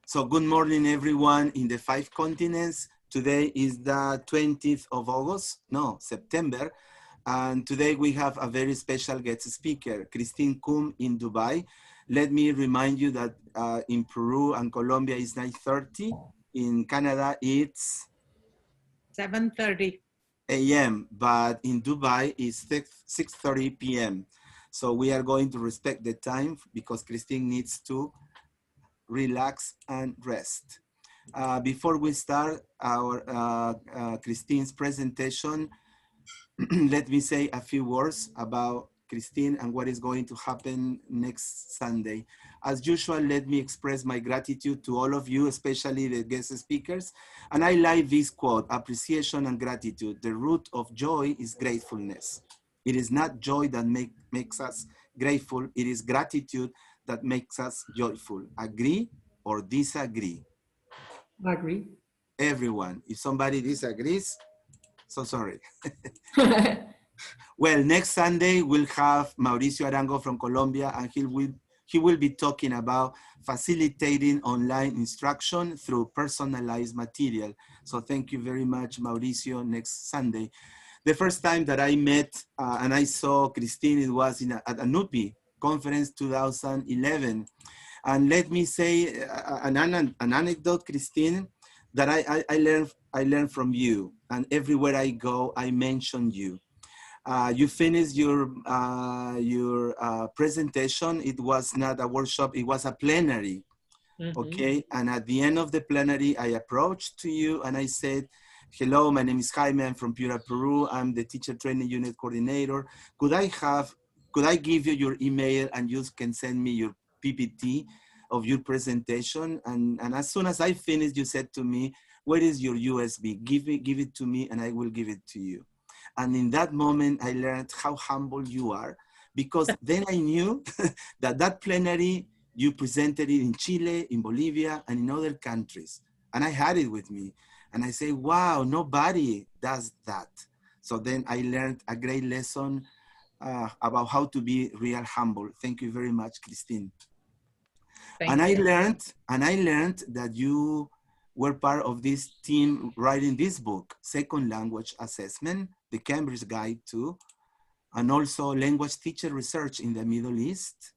So good morning, everyone in the 5 continents. Today is the 20th of August, no, September. And today we have a very special guest speaker, Christine Coombe in Dubai. Let me remind you that in Peru and Colombia it's 9:30. In Canada, it's 7:30 a.m., but in Dubai it's 6:30 p.m. So we are going to respect the time because Christine needs to relax and rest. Before we start our Christine's presentation, let me say a few words about Christine and what is going to happen next Sunday. As usual, let me express my gratitude to all of you, especially the guest speakers. And I like this quote, appreciation and gratitude. The root of joy is gratefulness. It is not joy that makes us grateful. It is gratitude that makes us joyful. Agree or disagree? I agree. Everyone. If somebody disagrees, so sorry. Well, next Sunday we'll have Mauricio Arango from Colombia, and he will be talking about facilitating online instruction through personalized material. So thank you very much, Mauricio, next Sunday. The first time that I met and I saw Christine, it was at a NUPI conference 2011. And let me say an anecdote, Christine, that I learned from you. And everywhere I go, I mention you. You finished your presentation. It was not a workshop, it was a plenary. Okay, and at the end of the plenary, I approached to you and I said, hello, my name is Jaime, I'm from Piura, Peru. I'm the teacher training unit coordinator. Could I give you your email and you can send me your PPT of your presentation? And as soon as I finished, you said to me, where is your USB? Give it to me and I will give it to you. And in that moment, I learned how humble you are, because then I knew that plenary, you presented it in Chile, in Bolivia, and in other countries. And I had it with me. And I say, wow, nobody does that. So then I learned a great lesson about how to be real humble. Thank you very much, Christine. Thank you. I learned that you were part of this team writing this book, Second Language Assessment, the Cambridge Guide to, and also language teacher research in the Middle East,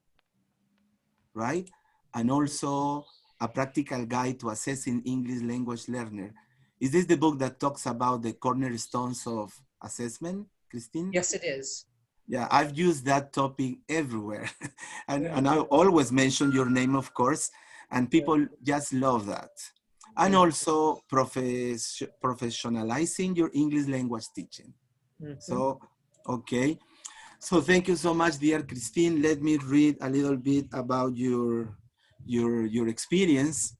right? And also a practical guide to assessing English language learner. Is this the book that talks about the cornerstones of assessment, Christine? Yes, it is. Yeah, I've used that topic everywhere. and I always mention your name, of course, and people just love that. And also professionalizing your English language teaching. So, okay. So thank you so much, dear Christine. Let me read a little bit about your experience.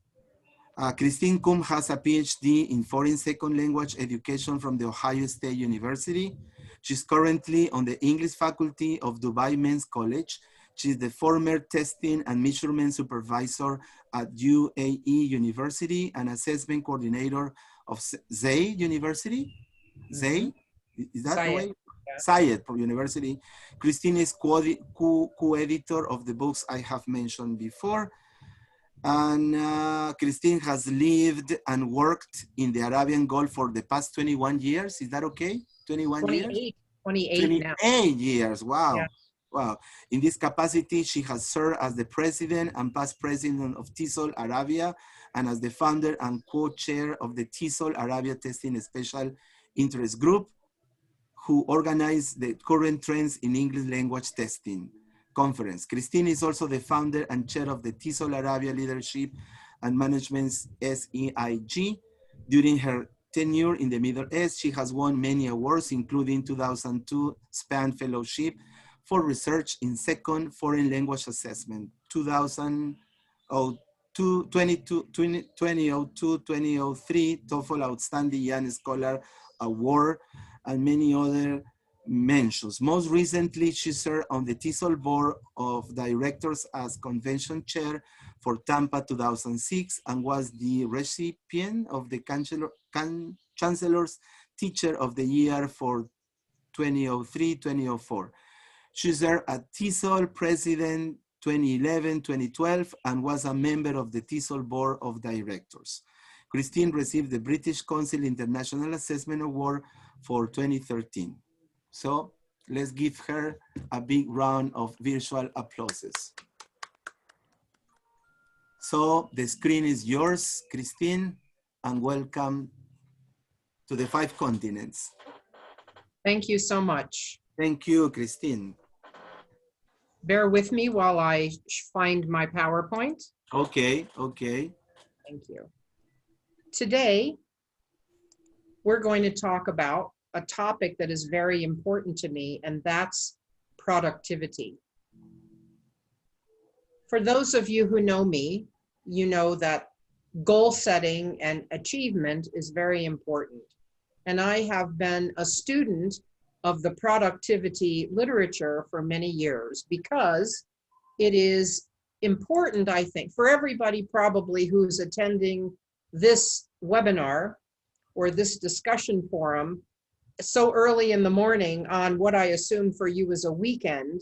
Christine Coombe has a PhD in foreign second language education from the Ohio State University. She's currently on the English faculty of Dubai Men's College. She's the former testing and measurement supervisor at UAE University and assessment coordinator of Zayed University. Zayed? Is that the way? Yeah. Zayed University. Christine is co-editor of the books I have mentioned before. And Christine has lived and worked in the Arabian Gulf for the past 21 years. Is that okay? 21 years? 28 now. 28 years, wow. Yeah. Wow. In this capacity, she has served as the president and past president of TESOL Arabia and as the founder and co-chair of the TESOL Arabia Testing Special Interest Group, who organize the current trends in English language testing conference. Christine is also the founder and chair of the TESOL Arabia Leadership and Management's SEIG. During her tenure in the Middle East, she has won many awards, including 2002 SPAN Fellowship for Research in Second Foreign Language Assessment, 2002, 2003 TOEFL Outstanding Young Scholar Award, and many other mentions. Most recently, she served on the TESOL board of directors as convention chair for Tampa 2006 and was the recipient of the Chancellor's Teacher of the Year for 2003-2004. She served as TESOL president 2011, 2012, and was a member of the TESOL Board of Directors. Christine received the British Council International Assessment Award for 2013. So let's give her a big round of virtual applauses. So the screen is yours, Christine, and welcome to the 5 continents. Thank you so much. Thank you, Christine. Bear with me while I find my PowerPoint. Okay, okay. Thank you. Today, we're going to talk about a topic that is very important to me, and that's productivity. For those of you who know me, you know that goal setting and achievement is very important. And I have been a student of the productivity literature for many years because it is important, I think, for everybody probably who's attending this webinar or this discussion forum so early in the morning on what I assume for you is a weekend.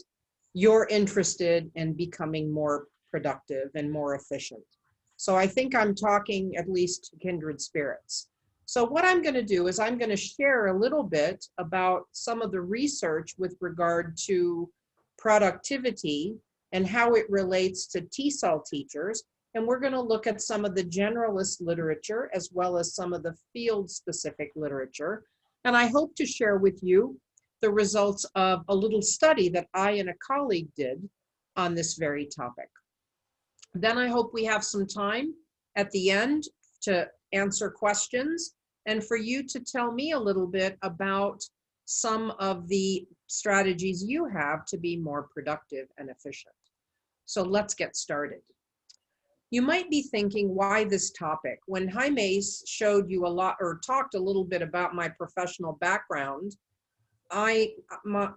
You're interested in becoming more productive and more efficient. So I think I'm talking at least to kindred spirits. So what I'm going to do is I'm going to share a little bit about some of the research with regard to productivity and how it relates to TESOL teachers. And we're going to look at some of the generalist literature as well as some of the field-specific literature. And I hope to share with you the results of a little study that I and a colleague did on this very topic. Then I hope we have some time at the end to answer questions and for you to tell me a little bit about some of the strategies you have to be more productive and efficient. So let's get started. You might be thinking, why this topic? When Jaime showed you a lot or talked a little bit about my professional background, I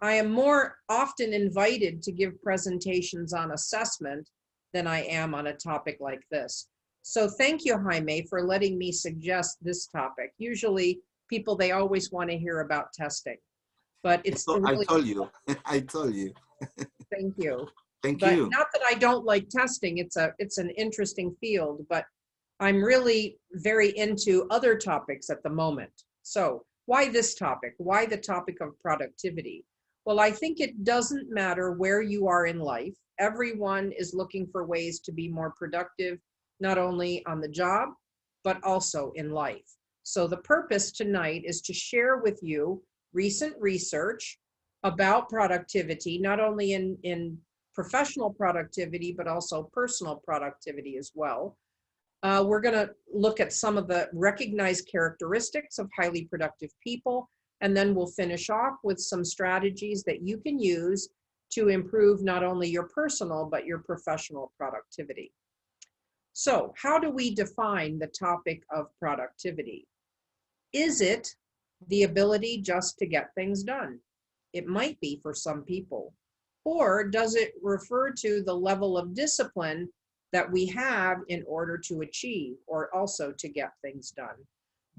am more often invited to give presentations on assessment than I am on a topic like this. So thank you, Jaime, for letting me suggest this topic. Usually people, they always want to hear about testing, but it's really— I told you, I told you. Thank you. Thank But you. not that I don't like testing, it's an interesting field, but I'm really very into other topics at the moment. So why this topic? Why the topic of productivity? Well, I think it doesn't matter where you are in life. Everyone is looking for ways to be more productive, not only on the job, but also in life. So the purpose tonight is to share with you recent research about productivity, not only in professional productivity, but also personal productivity as well. We're going to look at some of the recognized characteristics of highly productive people, and then we'll finish off with some strategies that you can use to improve not only your personal, but your professional productivity. So how do we define the topic of productivity? Is it the ability just to get things done? It might be for some people. Or does it refer to the level of discipline that we have in order to achieve or also to get things done?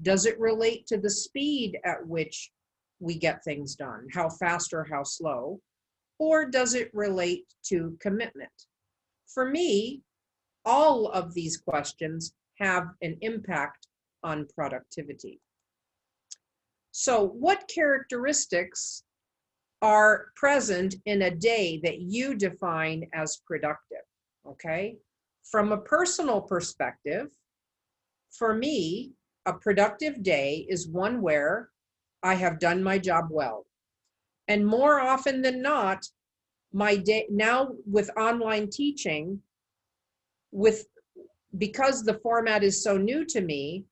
Does it relate to the speed at which we get things done? How fast or how slow? Or does it relate to commitment? For me, all of these questions have an impact on productivity. So what characteristics are present in a day that you define as productive? Okay. From a personal perspective, for me, a productive day is one where I have done my job well. And more often than not, my day now with online teaching, because the format is so new to me,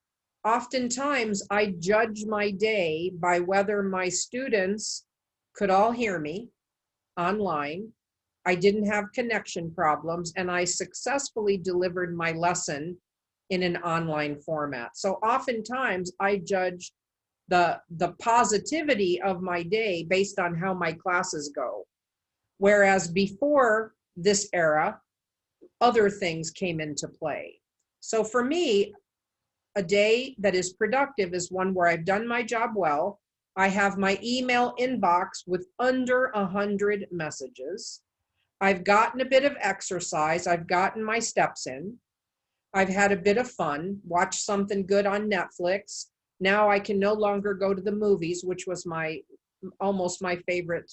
oftentimes I judge my day by whether my students could all hear me online, I didn't have connection problems, and I successfully delivered my lesson in an online format. So oftentimes I judge the positivity of my day based on how my classes go. Whereas before this era, other things came into play. So for me, a day that is productive is one where I've done my job well. I have my email inbox with under 100 messages. I've gotten a bit of exercise. I've gotten my steps in. I've had a bit of fun, watched something good on Netflix. Now I can no longer go to the movies, which was almost my favorite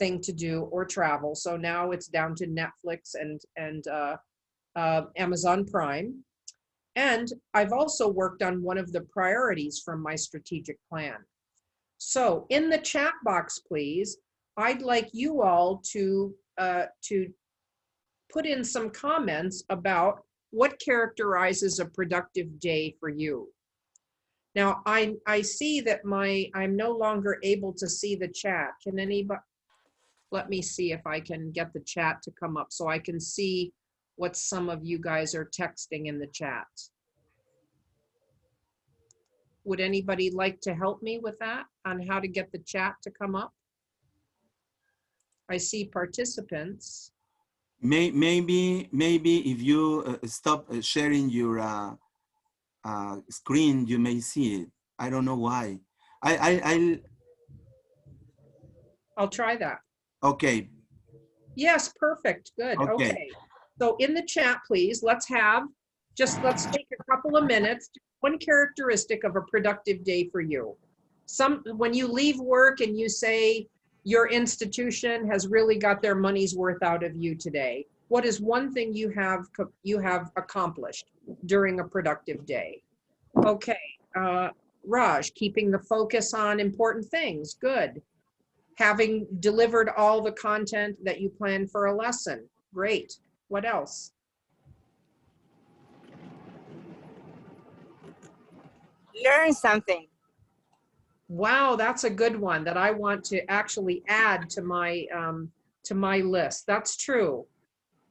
thing to do, or travel. So now it's down to Netflix and Amazon Prime. And I've also worked on one of the priorities from my strategic plan. So in the chat box, please, I'd like you all to put in some comments about what characterizes a productive day for you. Now, I see that I'm no longer able to see the chat. Can anybody, let me see if I can get the chat to come up so I can see what some of you guys are texting in the chat. Would anybody like to help me with that on how to get the chat to come up? I see participants. Maybe if you stop sharing your screen, you may see it. I don't know why. I'll try that. Okay. Yes, perfect. Good. Okay. So in the chat, please, let's take a couple of minutes. One characteristic of a productive day for you. When you leave work and you say your institution has really got their money's worth out of you today, what is one thing you have accomplished during a productive day? Okay, Raj, keeping the focus on important things. Good. Having delivered all the content that you planned for a lesson. Great. What else? Learn something. Wow, that's a good one that I want to actually add to my list. That's true.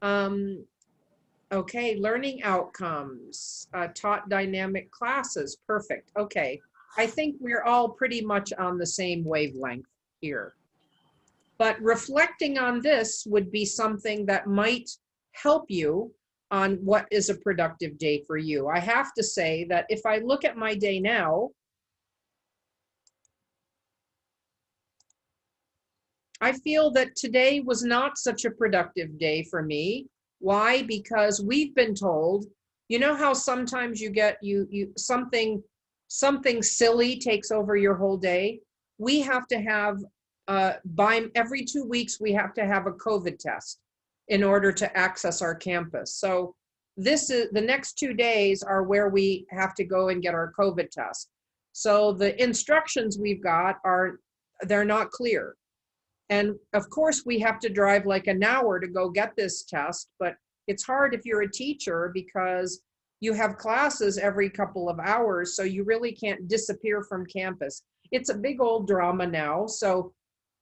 Okay, learning outcomes, taught dynamic classes. Perfect. Okay, I think we're all pretty much on the same wavelength here. But reflecting on this would be something that might help you on what is a productive day for you. I have to say that if I look at my day now, I feel that today was not such a productive day for me. Why? Because we've been told, you know how sometimes you get something silly takes over your whole day. We have to have by every 2 weeks we have to have a COVID test in order to access our campus. So the next 2 days are where we have to go and get our COVID test. So the instructions we've got they're not clear. And of course, we have to drive like an hour to go get this test, but it's hard if you're a teacher because you have classes every couple of hours, so you really can't disappear from campus. It's a big old drama now. So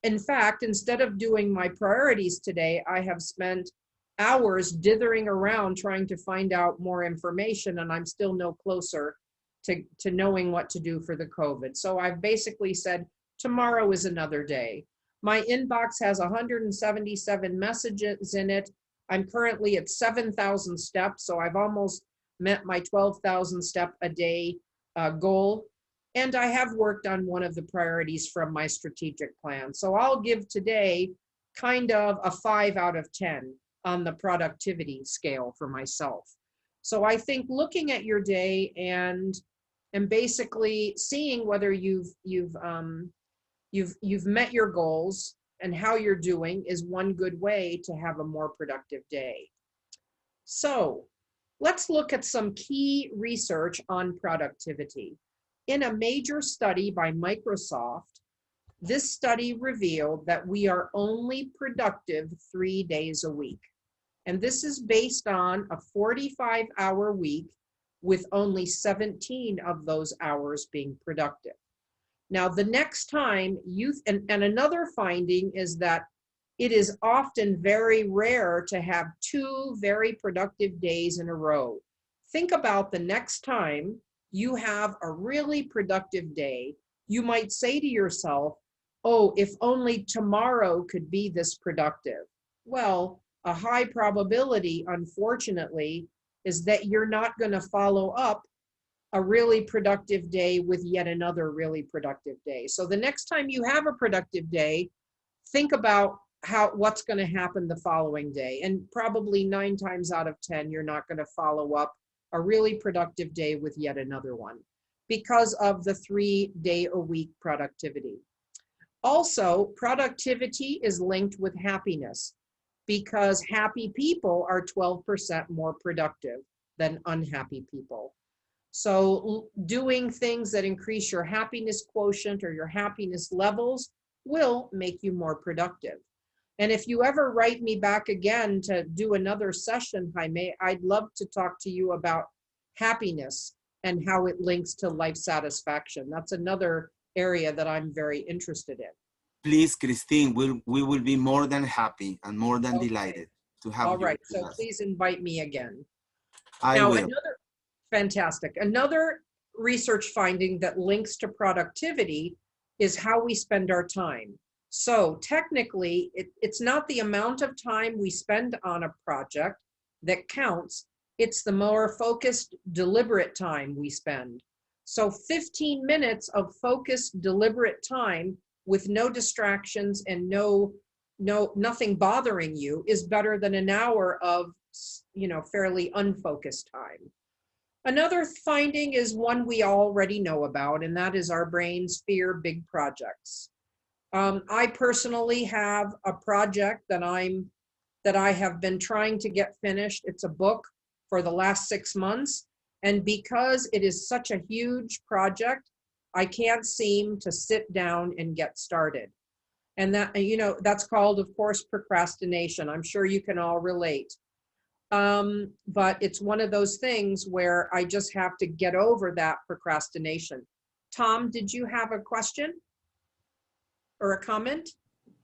in fact, instead of doing my priorities today, I have spent hours dithering around trying to find out more information, and I'm still no closer to knowing what to do for the COVID. So I've basically said, tomorrow is another day. My inbox has 177 messages in it. I'm currently at 7,000 steps, so I've almost met my 12,000 step a day goal. And I have worked on one of the priorities from my strategic plan. So I'll give today kind of a 5 out of 10 on the productivity scale for myself. So I think looking at your day and basically seeing whether you've met your goals and how you're doing is one good way to have a more productive day. So let's look at some key research on productivity. In a major study by Microsoft, this study revealed that we are only productive 3 days a week. And this is based on a 45-hour week with only 17 of those hours being productive. Now, the next time and another finding is that it is often very rare to have 2 very productive days in a row. Think about the next time you have a really productive day, you might say to yourself, oh, if only tomorrow could be this productive. Well, a high probability, unfortunately, is that you're not going to follow up a really productive day with yet another really productive day. So the next time you have a productive day, think about what's going to happen the following day. And probably 9 times out of 10, you're not going to follow up a really productive day with yet another one because of the 3-day-a-week productivity. Also, productivity is linked with happiness because happy people are 12% more productive than unhappy people. So doing things that increase your happiness quotient or your happiness levels will make you more productive. And if you ever write me back again to do another session, Jaime, I'd love to talk to you about happiness and how it links to life satisfaction. That's another area that I'm very interested in. Please, Christine, we will be more than happy and more than delighted to have you. All right, so please invite me again. I will. Fantastic. Another research finding that links to productivity is how we spend our time. So technically, it's not the amount of time we spend on a project that counts. It's the more focused, deliberate time we spend. So 15 minutes of focused, deliberate time with no distractions and nothing bothering you is better than an hour of, fairly unfocused time. Another finding is one we already know about, and that is our brains fear big projects. I personally have a project that I have been trying to get finished. It's a book for the last 6 months. And because it is such a huge project, I can't seem to sit down and get started. And that, that's called, of course, procrastination. I'm sure you can all relate. But it's one of those things where I just have to get over that procrastination. Tom, did you have a question or a comment?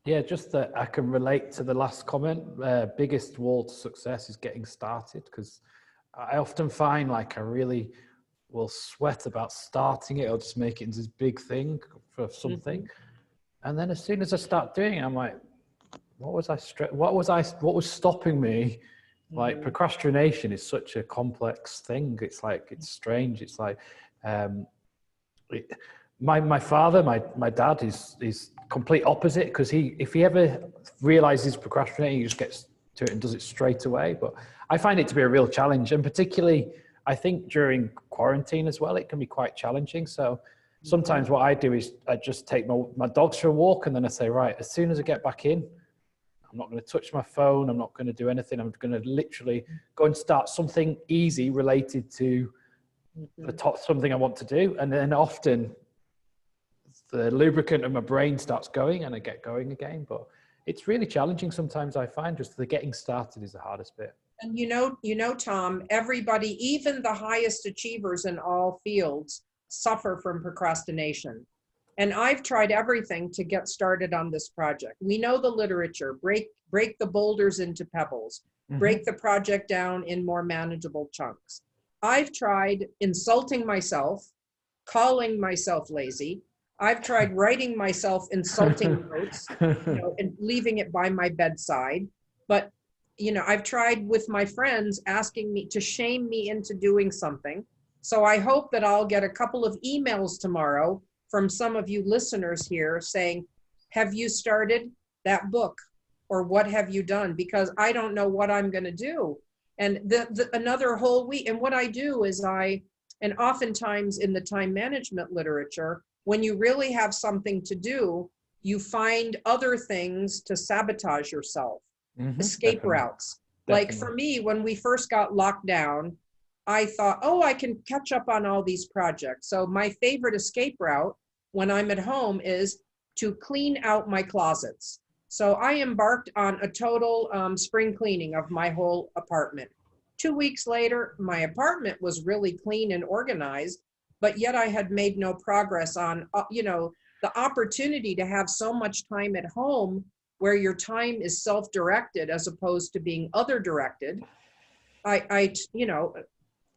Yeah, just that I can relate to the last comment. Biggest wall to success is getting started, because I often find like I really will sweat about starting it or just make it into this big thing for something. Mm-hmm. And then as soon as I start doing it, I'm like, what was stopping me? Like procrastination is such a complex thing. It's like, it's strange. It's like, my father, my dad is complete opposite, because if he ever realizes procrastinating, he just gets to it and does it straight away. But I find it to be a real challenge, and particularly I think during quarantine as well, it can be quite challenging. So sometimes what I do is I just take my dogs for a walk, and then I say, right, as soon as I get back in, I'm not going to touch my phone. I'm not going to do anything. I'm going to literally go and start something easy related to something I want to do. And then often the lubricant of my brain starts going and I get going again. But it's really challenging sometimes, I find. Just the getting started is the hardest bit. And Tom, everybody, even the highest achievers in all fields, suffer from procrastination. And I've tried everything to get started on this project. We know the literature: break the boulders into pebbles, break the project down in more manageable chunks. I've tried insulting myself, calling myself lazy. I've tried writing myself insulting notes, and leaving it by my bedside. But, I've tried with my friends asking me to shame me into doing something. So I hope that I'll get a couple of emails tomorrow from some of you listeners here saying, have you started that book? Or what have you done? Because I don't know what I'm going to do. And another whole week. And what I do is and oftentimes in the time management literature, when you really have something to do, you find other things to sabotage yourself, escape routes. Like for me, when we first got locked down, I thought, I can catch up on all these projects. So my favorite escape route when I'm at home is to clean out my closets. So I embarked on a total spring cleaning of my whole apartment. 2 weeks later, my apartment was really clean and organized, but yet I had made no progress on, the opportunity to have so much time at home where your time is self-directed as opposed to being other-directed.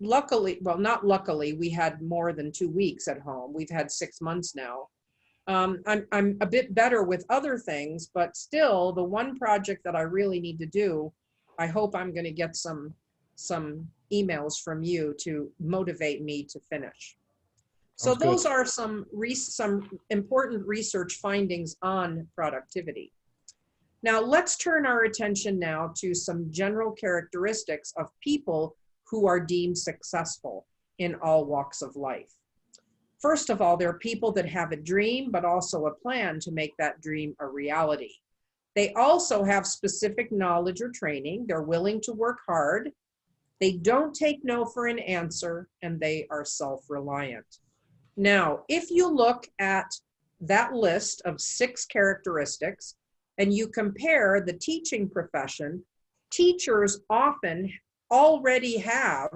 Luckily, well, not luckily, we had more than 2 weeks at home. We've had 6 months now. I'm a bit better with other things, but still the one project that I really need to do, I hope I'm going to get some emails from you to motivate me to finish. So those are some important research findings on productivity. Now let's turn our attention now to some general characteristics of people who are deemed successful in all walks of life. First of all, there are people that have a dream, but also a plan to make that dream a reality. They also have specific knowledge or training. They're willing to work hard. They don't take no for an answer, and they are self-reliant. Now, if you look at that list of 6 characteristics and you compare the teaching profession, teachers often already have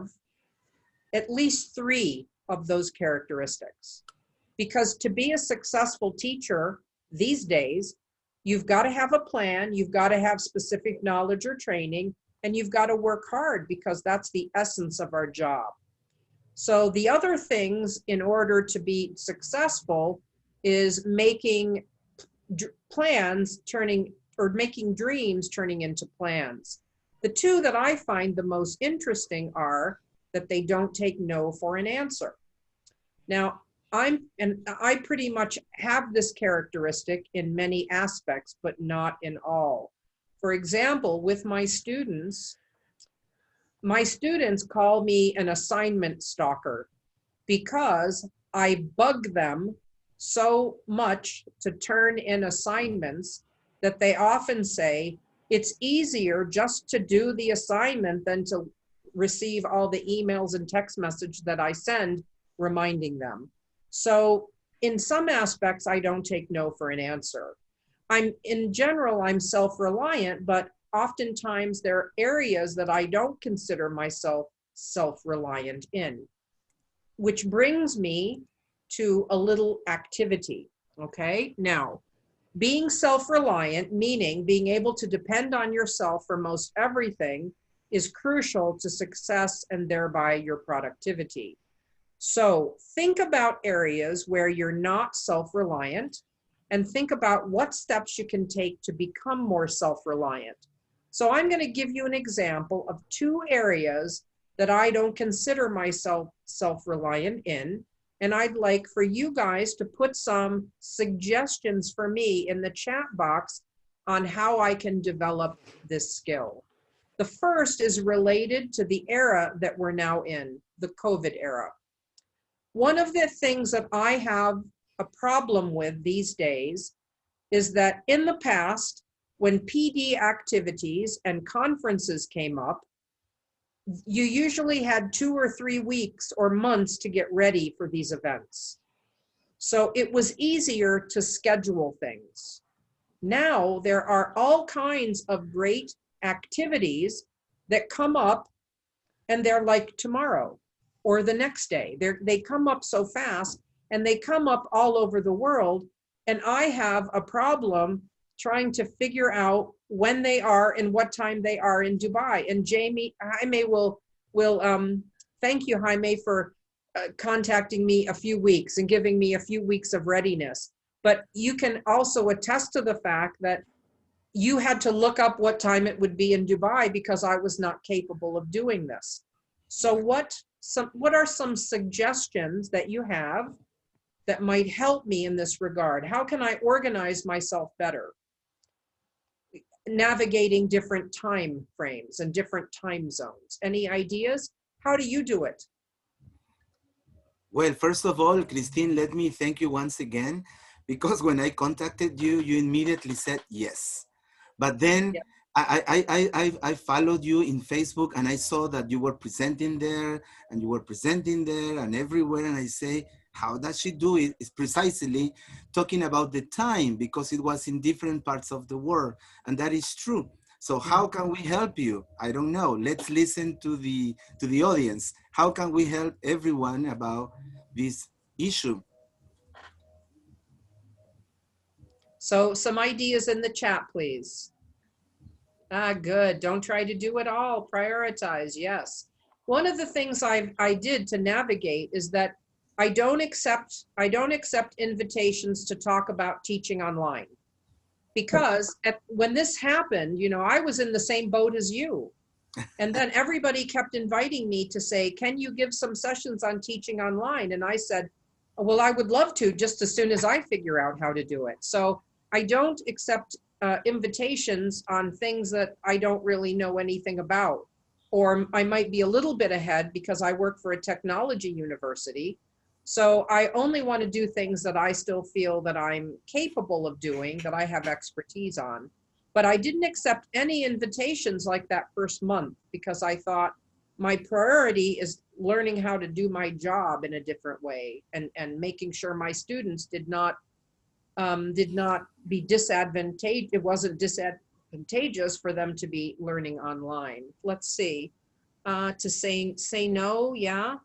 at least 3 of those characteristics. Because to be a successful teacher these days, you've got to have a plan, you've got to have specific knowledge or training, and you've got to work hard because that's the essence of our job. So the other things in order to be successful is making plans turning, or making dreams turning into plans. The 2 that I find the most interesting are that they don't take no for an answer. Now, I pretty much have this characteristic in many aspects, but not in all. For example, with my students call me an assignment stalker because I bug them so much to turn in assignments that they often say, it's easier just to do the assignment than to receive all the emails and text message that I send reminding them. So in some aspects, I don't take no for an answer. In general, I'm self-reliant, but oftentimes there are areas that I don't consider myself self-reliant in, which brings me to a little activity, okay? Now, being self-reliant, meaning being able to depend on yourself for most everything, is crucial to success and thereby your productivity. So think about areas where you're not self-reliant and think about what steps you can take to become more self-reliant. So I'm going to give you an example of 2 areas that I don't consider myself self-reliant in, and I'd like for you guys to put some suggestions for me in the chat box on how I can develop this skill. The first is related to the era that we're now in, the COVID era. One of the things that I have a problem with these days is that in the past, when PD activities and conferences came up, you usually had 2 or 3 weeks or months to get ready for these events. So it was easier to schedule things. Now there are all kinds of great activities that come up and they're like tomorrow or the next day. They come up so fast and they come up all over the world. And I have a problem trying to figure out when they are and what time they are in Dubai. And Jaime will thank you, Jaime, for contacting me a few weeks and giving me a few weeks of readiness. But you can also attest to the fact that you had to look up what time it would be in Dubai because I was not capable of doing this. So what are some suggestions that you have that might help me in this regard? How can I organize myself better? Navigating different time frames and different time zones. Any ideas? How do you do it? Well, first of all, Christine, let me thank you once again, because when I contacted you, you immediately said yes. But then yeah. I followed you in Facebook and I saw that you were presenting there and you were presenting there and everywhere. And I say, how does she do it? It's precisely talking about the time, because it was in different parts of the world. And that is true. So how can we help you? I don't know. Let's listen to the audience. How can we help everyone about this issue? So some ideas in the chat, please. Good. Don't try to do it all. Prioritize. Yes. One of the things I did to navigate is that I don't accept invitations to talk about teaching online, because when this happened, you know, I was in the same boat as you. And then everybody kept inviting me to say, can you give some sessions on teaching online? And I said, well, I would love to, just as soon as I figure out how to do it. So I don't accept invitations on things that I don't really know anything about. Or I might be a little bit ahead because I work for a technology university. So I only want to do things that I still feel that I'm capable of doing, that I have expertise on. But I didn't accept any invitations like that first month because I thought my priority is learning how to do my job in a different way and making sure my students did not be disadvantaged. It wasn't disadvantageous for them to be learning online. Let's see, to say no, yeah.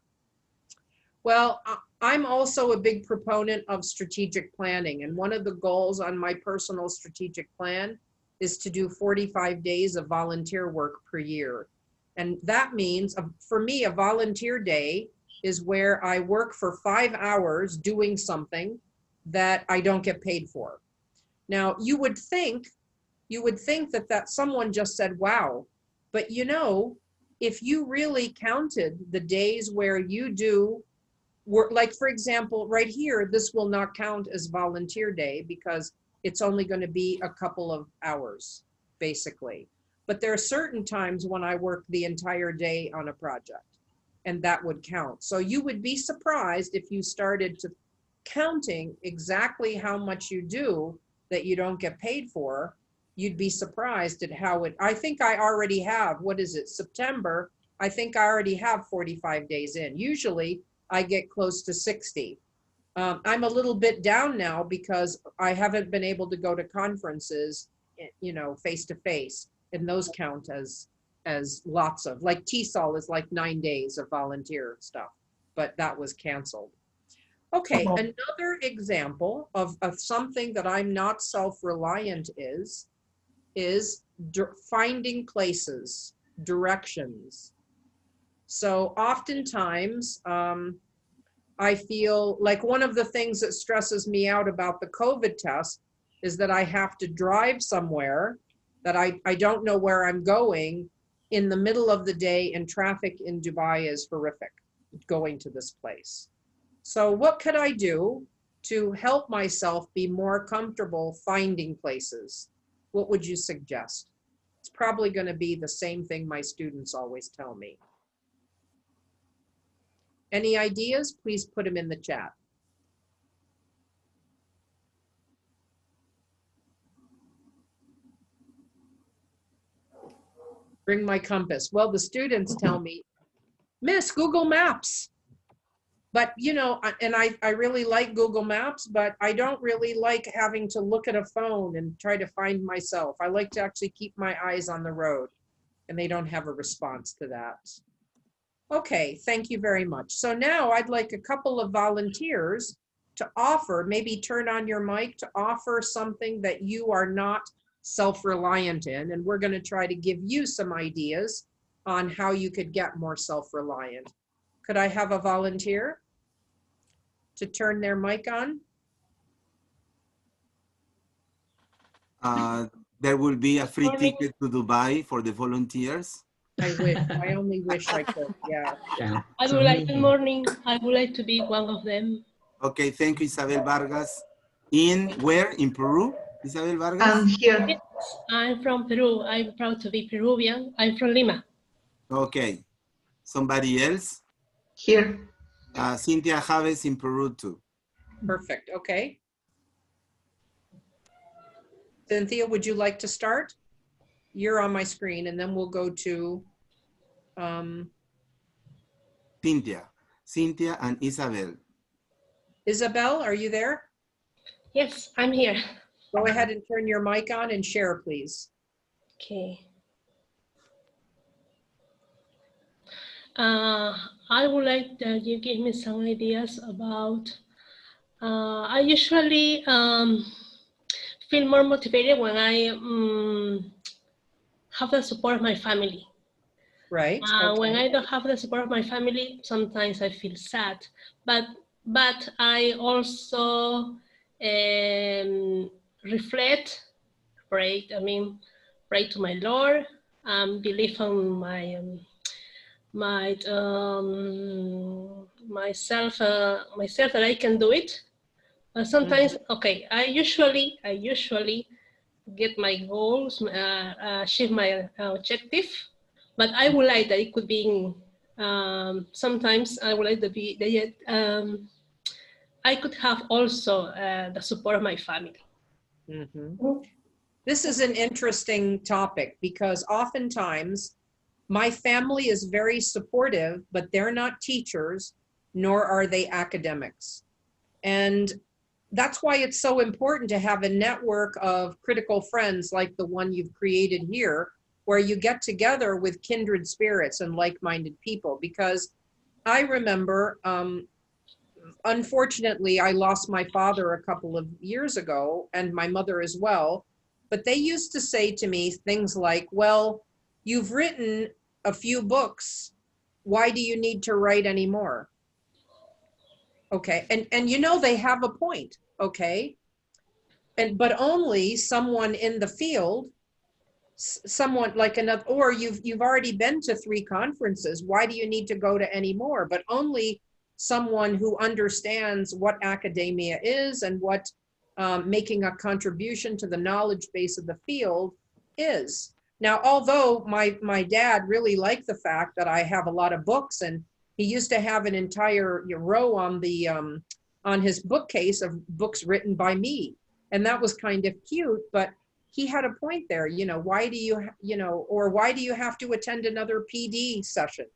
Well, I'm also a big proponent of strategic planning. And one of the goals on my personal strategic plan is to do 45 days of volunteer work per year. And that means, for me, a volunteer day is where I work for 5 hours doing something that I don't get paid for. Now, you would think that someone just said, wow, but you know, if you really counted the days where you do work, like for example, right here, this will not count as volunteer day because it's only going to be a couple of hours, basically. But there are certain times when I work the entire day on a project, and that would count. So you would be surprised if you started to counting exactly how much you do that you don't get paid for. You'd be surprised at how it, I think I already have, what is it, September, I think I already have 45 days in. Usually I get close to 60. I'm a little bit down now because I haven't been able to go to conferences, you know, face to face, and those count as lots of, like TESOL is like 9 days of volunteer stuff, but that was canceled. Okay, another example of something that I'm not self-reliant is finding places, directions. So oftentimes, I feel like one of the things that stresses me out about the COVID test is that I have to drive somewhere that I don't know where I'm going in the middle of the day, and traffic in Dubai is horrific going to this place. So what could I do to help myself be more comfortable finding places? What would you suggest? It's probably going to be the same thing my students always tell me. Any ideas? Please put them in the chat. Bring my compass. Well, the students tell me, Miss, Google Maps. But, you know, and I really like Google Maps, but I don't really like having to look at a phone and try to find myself. I like to actually keep my eyes on the road, and they don't have a response to that. Okay, thank you very much. So now I'd like a couple of volunteers to offer, maybe turn on your mic, to offer something that you are not self-reliant in, and we're going to try to give you some ideas on how you could get more self-reliant. Could I have a volunteer to turn their mic on? There will be a free ticket to Dubai for the volunteers. I wish. I only wish I could. Yeah. I would like, good morning. I would like to be one of them. Okay, thank you, Isabel Vargas. In where? In Peru, Isabel Vargas? Here. I'm from Peru. I'm proud to be Peruvian. I'm from Lima. Okay. Somebody else? Here. Cynthia Chavez in Peru too. Perfect. Okay. Cynthia, would you like to start? You're on my screen, and then we'll go to Cynthia and Isabel. Isabel, are you there? Yes, I'm here. Go ahead and turn your mic on and share, please. Okay. I would like that you give me some ideas about, I usually feel more motivated when I have the support of my family. Right. Okay. When I don't have the support of my family, sometimes I feel sad, but I also reflect, pray to my Lord, believe on myself that I can do it. But sometimes, okay, I usually get my goals, achieve my objective. But I would like that it could be, sometimes I would like to be, that I could have also the support of my family. Mm-hmm. This is an interesting topic because oftentimes my family is very supportive, but they're not teachers, nor are they academics. And that's why it's so important to have a network of critical friends like the one you've created here, where you get together with kindred spirits and like-minded people. Because I remember, unfortunately, I lost my father a couple of years ago and my mother as well. But they used to say to me things like, well, you've written a few books. Why do you need to write any more? Okay, and you know, they have a point, okay? But only someone in the field, someone like another, or you've already been to 3 conferences. Why do you need to go to any more? But only someone who understands what academia is and what making a contribution to the knowledge base of the field is. Now, although my dad really liked the fact that I have a lot of books, and he used to have an entire row on the on his bookcase of books written by me, and that was kind of cute. But he had a point there. You know, why do you or why do you have to attend another PD session?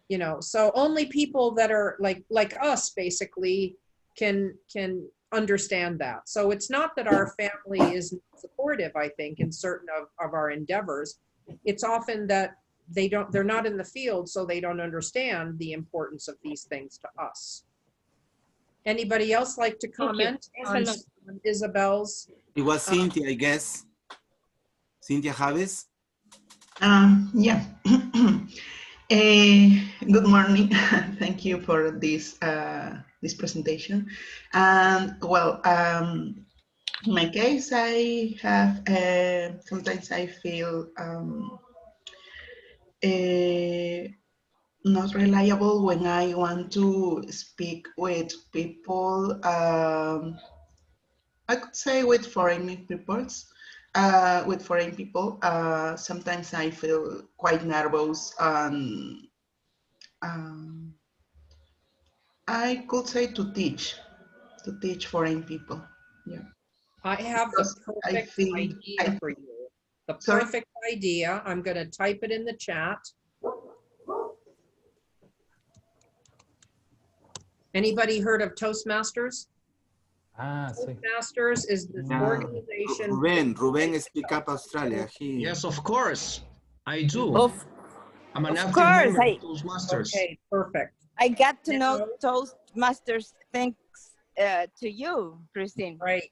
You know, so only people that are like us basically can understand that. So it's not that our family is supportive, I think, in certain of our endeavors. It's often that they're not in the field, so they don't understand the importance of these things to us. Anybody else like to comment on Isabel's? It was Cynthia, I guess. Cynthia Javes. Yeah. Good morning. Thank you for this this presentation. Well, in my case, I have sometimes I feel not reliable when I want to speak with people. I could say with foreign peoples. With foreign people, sometimes I feel quite nervous. I could say to teach foreign people. Yeah. I have the perfect idea for you. The perfect idea. I'm going to type it in the chat. Anybody heard of Toastmasters? Toastmasters is the organization. Ruben speak up Australia. Yes, of course. I do. I'm an active member of Toastmasters. Okay, perfect. I got to know Toastmasters thanks to you, Christine. Right.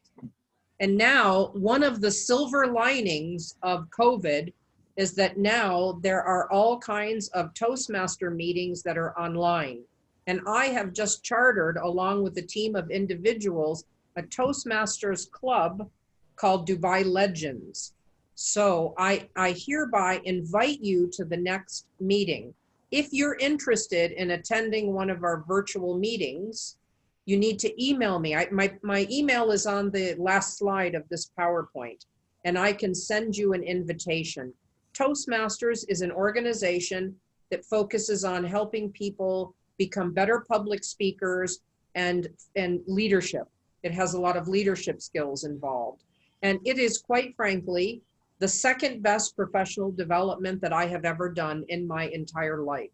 And now one of the silver linings of COVID is that now there are all kinds of Toastmaster meetings that are online. And I have just chartered, along with a team of individuals, a Toastmasters club called Dubai Legends. So I hereby invite you to the next meeting. If you're interested in attending one of our virtual meetings, you need to email me. My email is on the last slide of this PowerPoint, and I can send you an invitation. Toastmasters is an organization that focuses on helping people become better public speakers and leadership. It has a lot of leadership skills involved. And it is, quite frankly, the second best professional development that I have ever done in my entire life,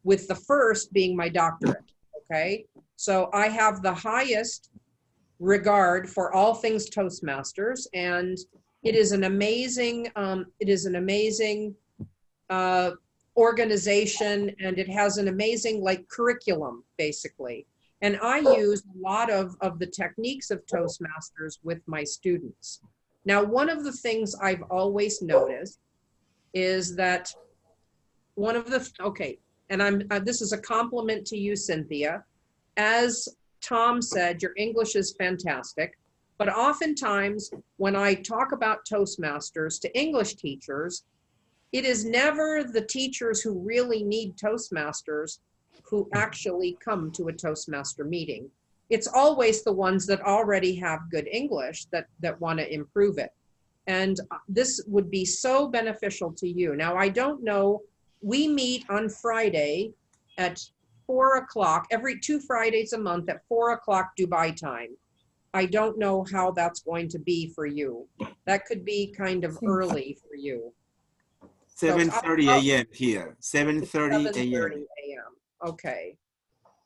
with the first being my doctorate, okay? So I have the highest regard for all things Toastmasters, and it is an amazing, organization, and it has an amazing curriculum, basically. And I use a lot of the techniques of Toastmasters with my students. Now, one of the things I've always noticed is that this is a compliment to you, Cynthia. As Tom said, your English is fantastic, but oftentimes when I talk about Toastmasters to English teachers, it is never the teachers who really need Toastmasters who actually come to a Toastmaster meeting. It's always the ones that already have good English that want to improve it. And this would be so beneficial to you. Now, I don't know, we meet on Friday at 4 o'clock, every 2 Fridays a month at 4 o'clock Dubai time. I don't know how that's going to be for you. That could be kind of early for you. 7:30 a.m. here, 7:30 a.m. Okay.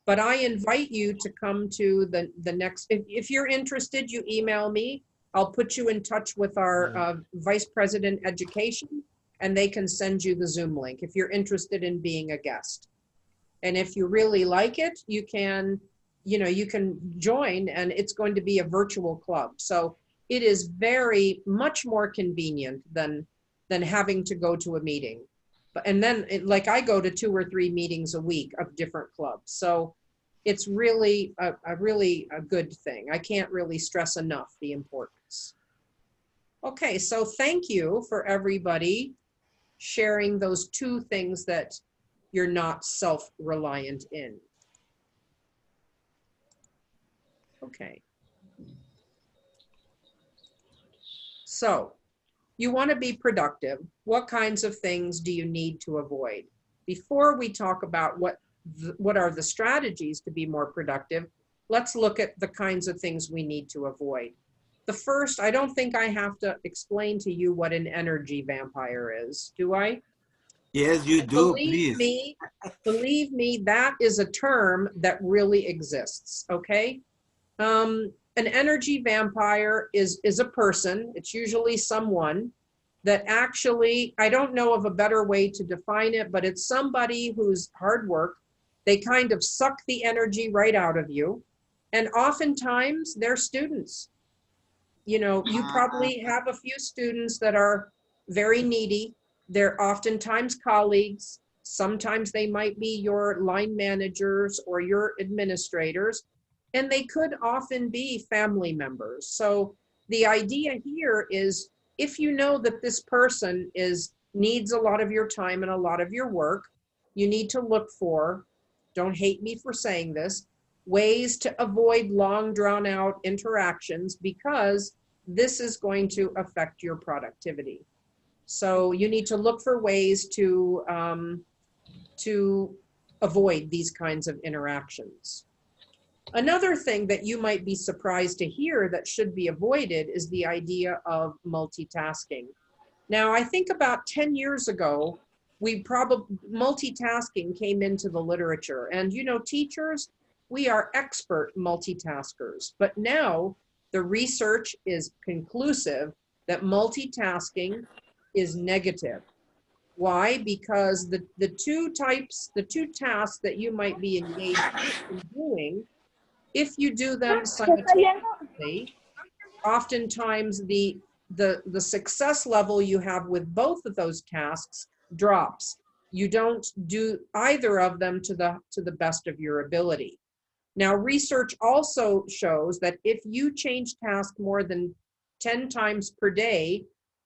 But I invite you to come to the next, if you're interested, you email me. I'll put you in touch with our Vice President Education, and they can send you the Zoom link if you're interested in being a guest. And if you really like it, you can, you can join, and it's going to be a virtual club. So it is very much more convenient than having to go to a meeting. And then like I go to 2 or 3 meetings a week of different clubs. So it's really a good thing. I can't really stress enough the importance. Okay, so thank you for everybody sharing those 2 things that you're not self-reliant in. Okay. So you want to be productive. What kinds of things do you need to avoid? Before we talk about what are the strategies to be more productive, let's look at the kinds of things we need to avoid. The first, I don't think I have to explain to you what an energy vampire is, do I? Yes, you do, please. Believe me, that is a term that really exists, okay? An energy vampire is a person, it's usually someone that actually, I don't know of a better way to define it, but it's somebody who's hard work. They kind of suck the energy right out of you. And oftentimes they're students. You probably have a few students that are very needy. They're oftentimes colleagues. Sometimes they might be your line managers or your administrators, and they could often be family members. So the idea here is, if you know that this person needs a lot of your time and a lot of your work, you need to look for, don't hate me for saying this, ways to avoid long drawn out interactions, because this is going to affect your productivity. So you need to look for ways to avoid these kinds of interactions. Another thing that you might be surprised to hear that should be avoided is the idea of multitasking. Now, I think about 10 years ago, multitasking came into the literature. And teachers, we are expert multitaskers. But now the research is conclusive that multitasking is negative. Why? Because the two tasks that you might be engaged in doing, if you do them simultaneously, oftentimes the success level you have with both of those tasks drops. You don't do either of them to the best of your ability. Now, research also shows that if you change task more than 10 times per day,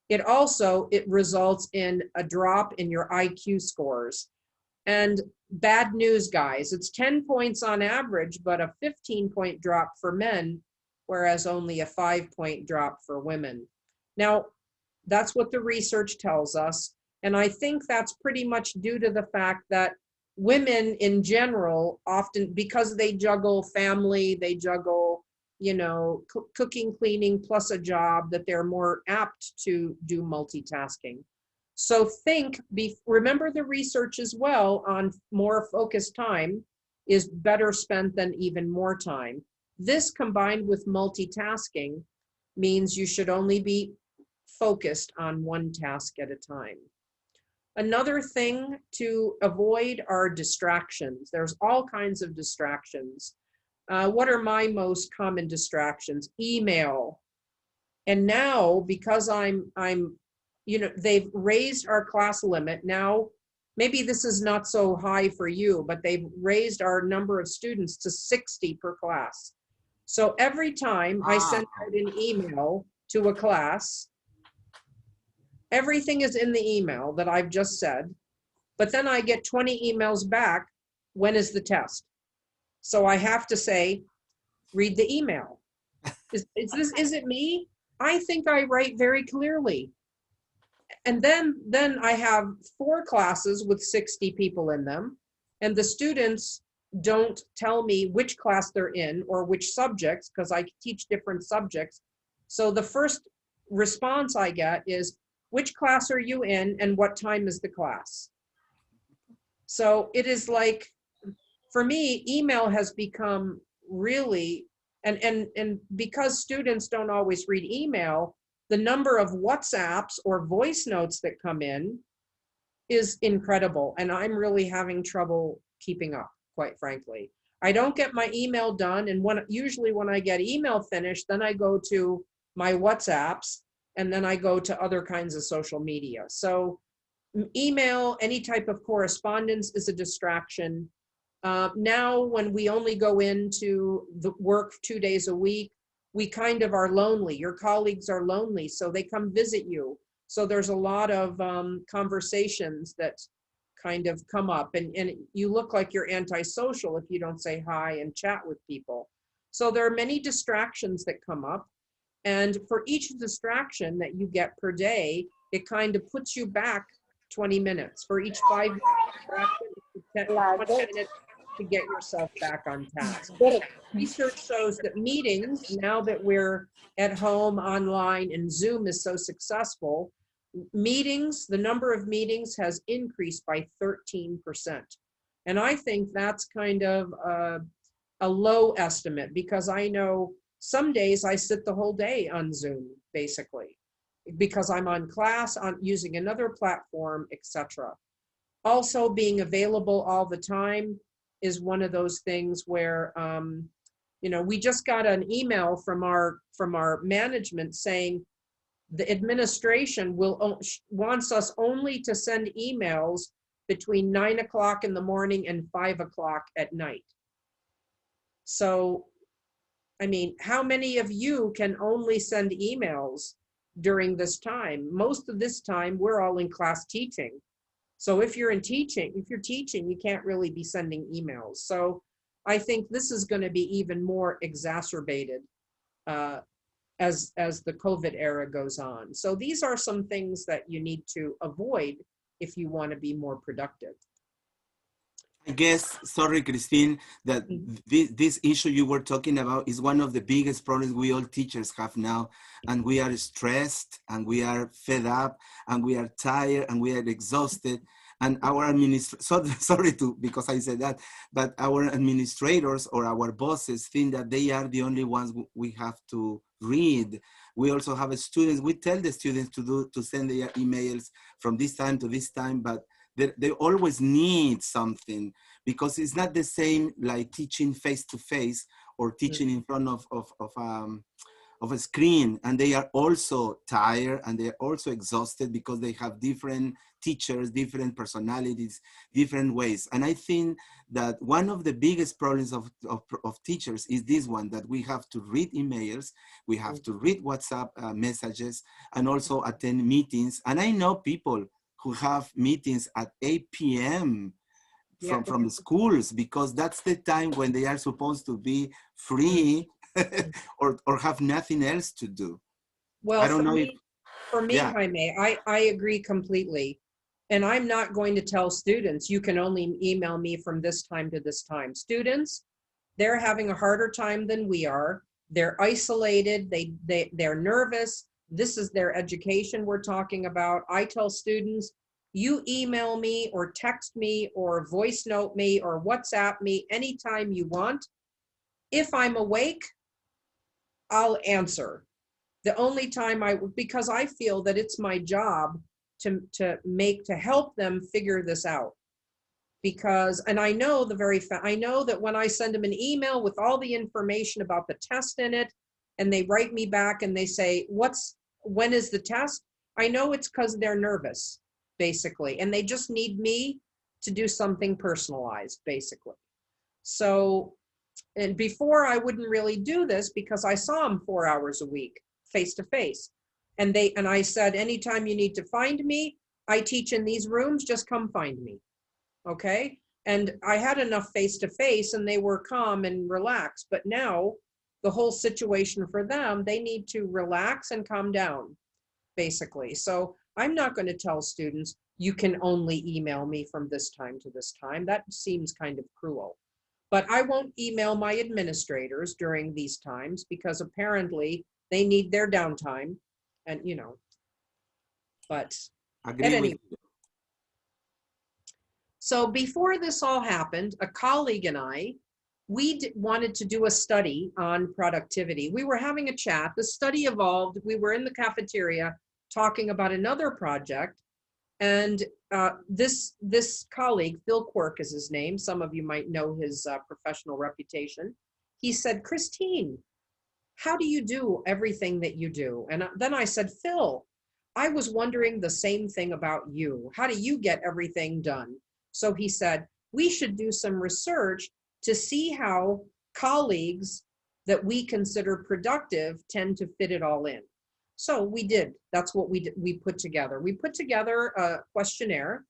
it results in a drop in your IQ scores. And bad news, guys, it's 10 points on average, but a 15-point drop for men, whereas only a 5-point drop for women. Now, that's what the research tells us. And I think that's pretty much due to the fact that women in general, often because they juggle family, they juggle, cooking, cleaning, plus a job, that they're more apt to do multitasking. So remember the research as well on more focused time is better spent than even more time. This combined with multitasking means you should only be focused on one task at a time. Another thing to avoid are distractions. There's all kinds of distractions. What are my most common distractions? Email. And now, because they've raised our class limit. Now, maybe this is not so high for you, but they've raised our number of students to 60 per class. So every time I send out an email to a class, everything is in the email that I've just said, but then I get 20 emails back. When is the test? So I have to say, read the email. Is it me? I think I write very clearly. And then I have 4 classes with 60 people in them, and the students don't tell me which class they're in or which subjects, because I teach different subjects. So the first response I get is, which class are you in and what time is the class? So it is like, for me, email has become really, and because students don't always read email, the number of WhatsApps or voice notes that come in is incredible. And I'm really having trouble keeping up, quite frankly. I don't get my email done. And usually when I get email finished, then I go to my WhatsApps, and then I go to other kinds of social media. So email, any type of correspondence is a distraction. Now, when we only go into the work 2 days a week, we kind of are lonely. Your colleagues are lonely, so they come visit you. So there's a lot of conversations that kind of come up, and you look like you're antisocial if you don't say hi and chat with people. So there are many distractions that come up, and for each distraction that you get per day, it kind of puts you back 20 minutes. For each 5 minute distraction, 20 minutes to get yourself back on task. Research shows that meetings, now that we're at home online and Zoom is so successful, meetings, the number of meetings has increased by 13%. And I think that's kind of a low estimate, because I know some days I sit the whole day on Zoom, basically, because I'm on class, on using another platform, etc. Also, being available all the time is one of those things where, you know, we just got an email from our management saying the administration wants us only to send emails between 9 o'clock in the morning and 5 o'clock at night. So, I mean, how many of you can only send emails during this time? Most of this time, we're all in class teaching. So if you're teaching, you can't really be sending emails. So I think this is going to be even more exacerbated as the COVID era goes on. So these are some things that you need to avoid if you want to be more productive. I guess, sorry, Christine, that this issue you were talking about is one of the biggest problems we all teachers have now. And we are stressed, and we are fed up, and we are tired, and we are exhausted. And our because I said that, but our administrators or our bosses think that they are the only ones we have to read. We also have students, we tell the students to send their emails from this time to this time, but they always need something, because it's not the same like teaching face-to-face or teaching in front of a screen. And they are also tired, and they are also exhausted, because they have different teachers, different personalities, different ways. And I think that one of the biggest problems of teachers is this one, that we have to read emails, we have to read WhatsApp messages, and also attend meetings. And I know people who have meetings at 8 p.m. from schools, because that's the time when they are supposed to be free or have nothing else to do. Well, I don't know for me, Jaime, I agree completely. And I'm not going to tell students, you can only email me from this time to this time. Students, they're having a harder time than we are. They're isolated, they're nervous. This is their education we're talking about. I tell students, you email me or text me or voice note me or WhatsApp me anytime you want. If I'm awake, I'll answer. The only time because I feel that it's my job to help them figure this out. Because, and I know I know that when I send them an email with all the information about the test in it, and they write me back and they say, when is the test? I know it's because they're nervous, basically, and they just need me to do something personalized, basically. So, and before I wouldn't really do this because I saw them 4 hours a week, face to face. And I said, anytime you need to find me, I teach in these rooms, just come find me. Okay. And I had enough face to face and they were calm and relaxed. But now the whole situation for them, they need to relax and calm down, basically. So I'm not going to tell students, you can only email me from this time to this time. That seems kind of cruel. But I won't email my administrators during these times because apparently they need their downtime. And, you know, but Agree with you. So before this all happened, a colleague and I, we wanted to do a study on productivity. We were having a chat. The study evolved. We were in the cafeteria talking about another project. And this colleague, Phil Quirk is his name. Some of you might know his professional reputation. He said, Christine, how do you do everything that you do? And then I said, Phil, I was wondering the same thing about you. How do you get everything done? So he said, we should do some research to see how colleagues that we consider productive tend to fit it all in. So we did. That's what we did. We put together. We put together a questionnaire.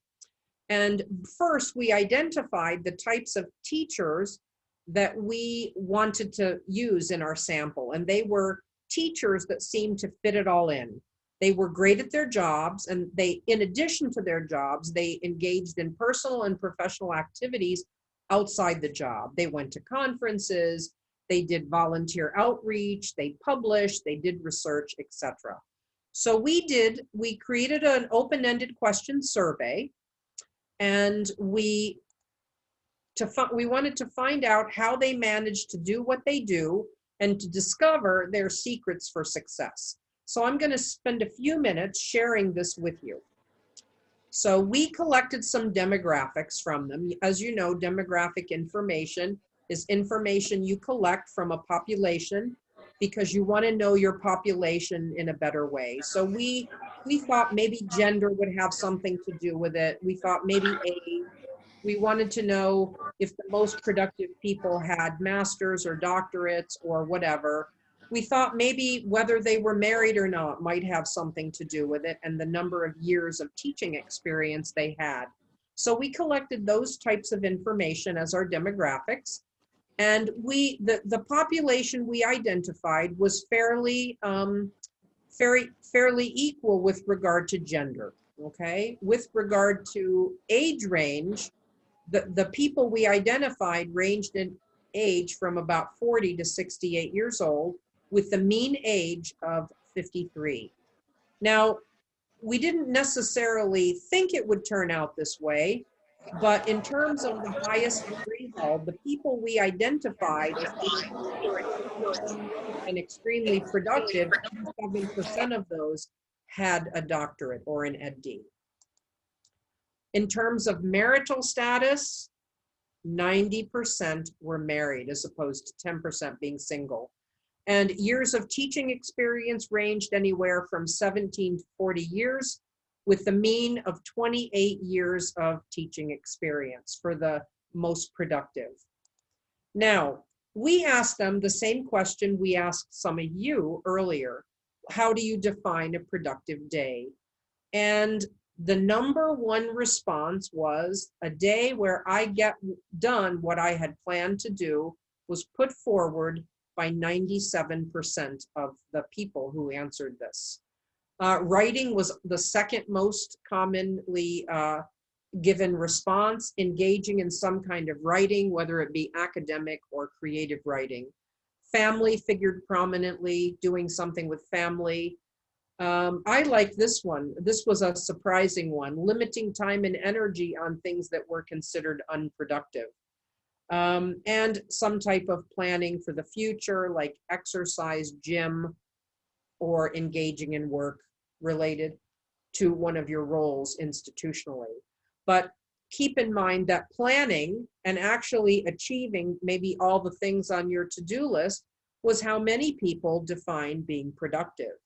And first, we identified the types of teachers that we wanted to use in our sample. And they were teachers that seemed to fit it all in. They were great at their jobs, and they, in addition to their jobs, they engaged in personal and professional activities outside the job. They went to conferences, they did volunteer outreach, they published, they did research, etc. So we created an open-ended question survey, and we wanted to find out how they managed to do what they do and to discover their secrets for success. So I'm going to spend a few minutes sharing this with you. So we collected some demographics from them. As you know, demographic information is information you collect from a population because you want to know your population in a better way. So we thought maybe gender would have something to do with it. We thought maybe age. We wanted to know if the most productive people had masters or doctorates or whatever. We thought maybe whether they were married or not might have something to do with it, and the number of years of teaching experience they had. So we collected those types of information as our demographics. And the population we identified was fairly equal with regard to gender, okay? With regard to age range, the people we identified ranged in age from about 40 to 68 years old, with the mean age of 53. Now, we didn't necessarily think it would turn out this way, but in terms of the highest degree held, the people we identified as being and extremely productive, 7% of those had a doctorate or an Ph.D. In terms of marital status, 90% were married as opposed to 10% being single. And years of teaching experience ranged anywhere from 17 to 40 years, with the mean of 28 years of teaching experience for the most productive. Now, we asked them the same question we asked some of you earlier. How do you define a productive day? And the number one response was, a day where I get done what I had planned to do was put forward by 97% of the people who answered this. Writing was the second most commonly given response, engaging in some kind of writing, whether it be academic or creative writing. Family figured prominently, doing something with family. I like this one. This was a surprising one, limiting time and energy on things that were considered unproductive. And some type of planning for the future, like exercise, gym, or engaging in work related to one of your roles institutionally. But keep in mind that planning and actually achieving maybe all the things on your to-do list was how many people define being productive.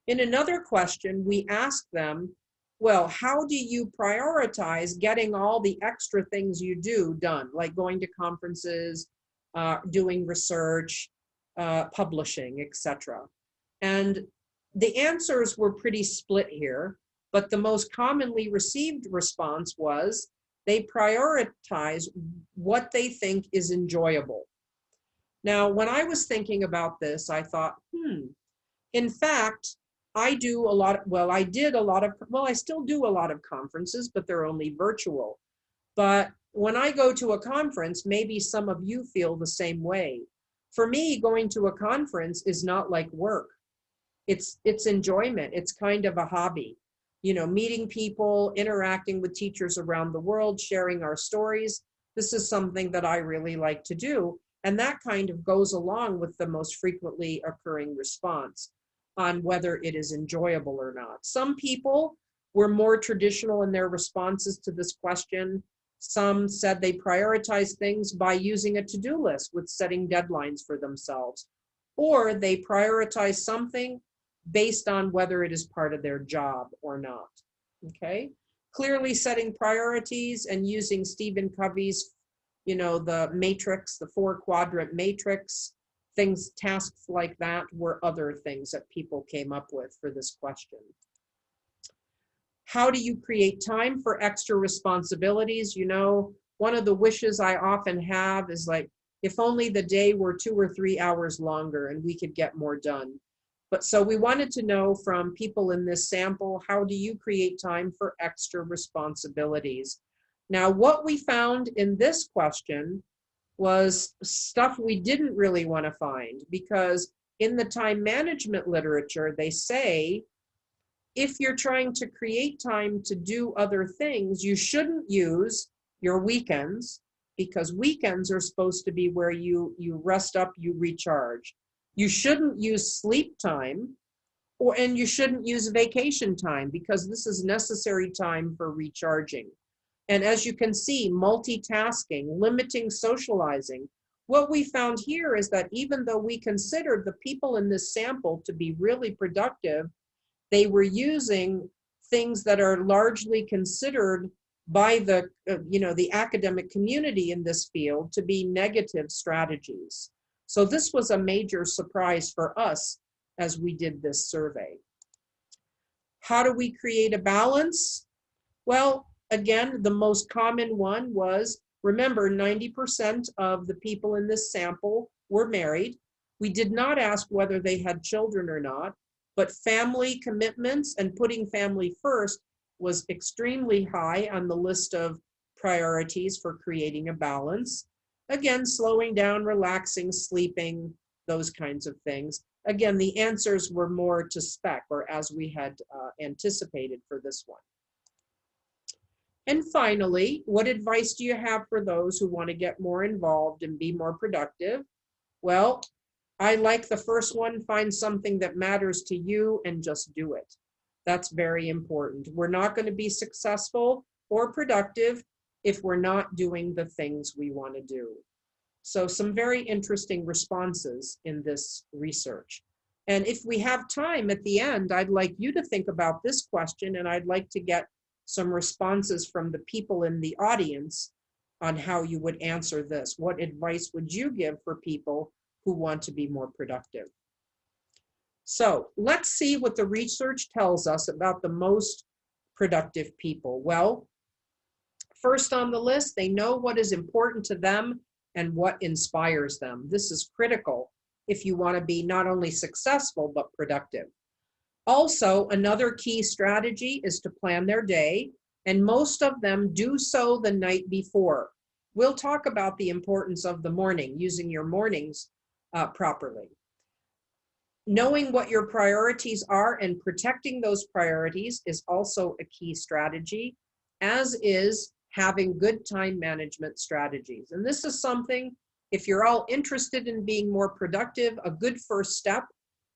In another question, we asked them, well, how do you prioritize getting all the extra things you do done, like going to conferences, doing research, publishing, etc.? And the answers were pretty split here, but the most commonly received response was they prioritize what they think is enjoyable. Now, when I was thinking about this, I thought, in fact, I do a lot, well, I did a lot of, well, I still do a lot of conferences, but they're only virtual. But when I go to a conference, maybe some of you feel the same way. For me, going to a conference is not like work. It's enjoyment. It's kind of a hobby. You know, meeting people, interacting with teachers around the world, sharing our stories. This is something that I really like to do. And that kind of goes along with the most frequently occurring response on whether it is enjoyable or not. Some people were more traditional in their responses to this question. Some said they prioritize things by using a to-do list with setting deadlines for themselves, or they prioritize something based on whether it is part of their job or not, okay? Clearly setting priorities and using Stephen Covey's, you know, the matrix, the 4-quadrant matrix, things, tasks like that were other things that people came up with for this question. How do you create time for extra responsibilities? You know, one of the wishes I often have is like, if only the day were 2 or 3 hours longer and we could get more done. But so we wanted to know from people in this sample, how do you create time for extra responsibilities? Now, what we found in this question was stuff we didn't really want to find, because in the time management literature, they say, if you're trying to create time to do other things, you shouldn't use your weekends, because weekends are supposed to be where you rest up, you recharge. You shouldn't use sleep time, and you shouldn't use vacation time, because this is necessary time for recharging. And as you can see, multitasking, limiting socializing. What we found here is that even though we considered the people in this sample to be really productive, they were using things that are largely considered by the, the academic community in this field to be negative strategies. So this was a major surprise for us as we did this survey. How do we create a balance? Well, again, the most common one was, remember, 90% of the people in this sample were married. We did not ask whether they had children or not, but family commitments and putting family first was extremely high on the list of priorities for creating a balance. Again, slowing down, relaxing, sleeping, those kinds of things. Again, the answers were more to spec, or as we had anticipated for this one. And finally, what advice do you have for those who want to get more involved and be more productive? Well, I like the first one, find something that matters to you and just do it. That's very important. We're not going to be successful or productive if we're not doing the things we want to do. So some very interesting responses in this research. And if we have time at the end, I'd like you to think about this question, and I'd like to get some responses from the people in the audience on how you would answer this. What advice would you give for people who want to be more productive? So let's see what the research tells us about the most productive people. Well, first on the list, they know what is important to them and what inspires them. This is critical if you want to be not only successful, but productive. Also, another key strategy is to plan their day, and most of them do so the night before. We'll talk about the importance of the morning, using your mornings properly. Knowing what your priorities are and protecting those priorities is also a key strategy, as is having good time management strategies. And this is something, if you're all interested in being more productive, a good first step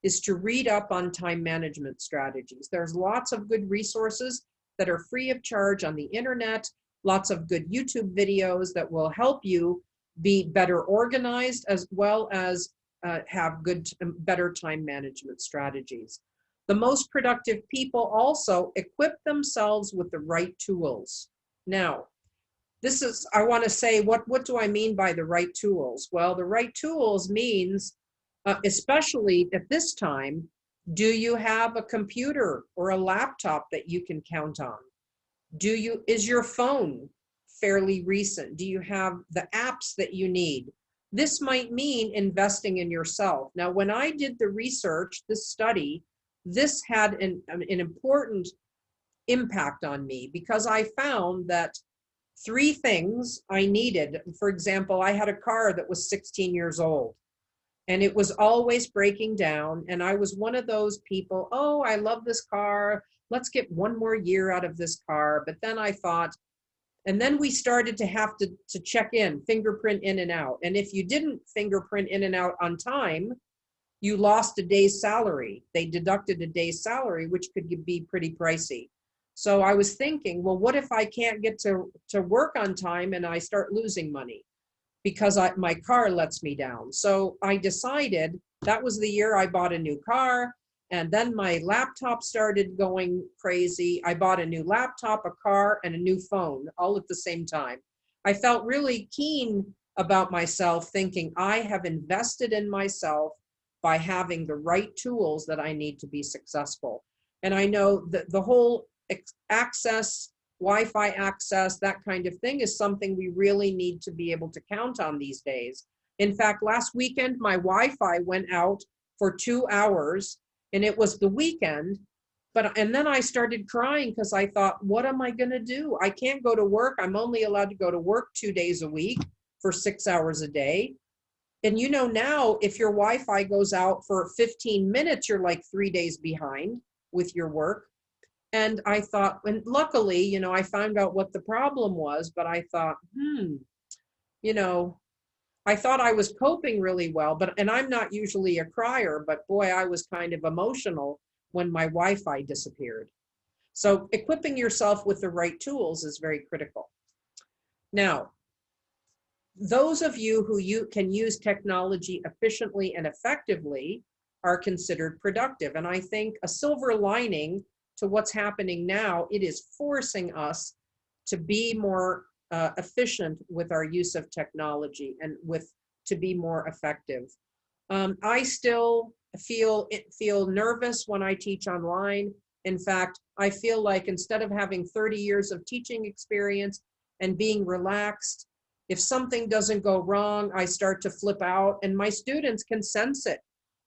is to read up on time management strategies. There's lots of good resources that are free of charge on the internet, lots of good YouTube videos that will help you be better organized, as well as have better time management strategies. The most productive people also equip themselves with the right tools. Now, this is, I want to say, what do I mean by the right tools? Well, the right tools means, especially at this time, do you have a computer or a laptop that you can count on? Is your phone fairly recent? Do you have the apps that you need? this might mean investing in yourself. Now, when I did the research, this study, this had an important impact on me because I found that 3 things I needed. For example, I had a car that was 16 years old and it was always breaking down. And I was one of those people, oh, I love this car. Let's get 1 more year out of this car. But then I thought, and then we started to have to check in, fingerprint in and out. And if you didn't fingerprint in and out on time, you lost a day's salary. They deducted a day's salary, which could be pretty pricey. So I was thinking, well, what if I can't get to work on time and I start losing money because my car lets me down? So I decided, that was the year I bought a new car. And then my laptop started going crazy. I bought a new laptop, a car, and a new phone all at the same time. I felt really keen about myself, thinking I have invested in myself by having the right tools that I need to be successful. And I know that the whole access, Wi-Fi access, that kind of thing is something we really need to be able to count on these days. In fact, last weekend, my Wi-Fi went out for 2 hours and it was the weekend. And then I started crying because I thought, what am I going to do? I can't go to work. I'm only allowed to go to work 2 days a week for 6 hours a day. And you know, now if your Wi-Fi goes out for 15 minutes, you're like 3 days behind with your work. And I thought, and luckily, you know, I found out what the problem was, but I thought, you know, I thought I was coping really well, and I'm not usually a crier, but boy, I was kind of emotional when my Wi-Fi disappeared. So equipping yourself with the right tools is very critical. Now, those of you who can use technology efficiently and effectively are considered productive. And I think a silver lining to what's happening now, it is forcing us to be more efficient with our use of technology and to be more effective. I still feel nervous when I teach online. In fact, I feel like instead of having 30 years of teaching experience and being relaxed, if something doesn't go wrong, I start to flip out, and my students can sense it.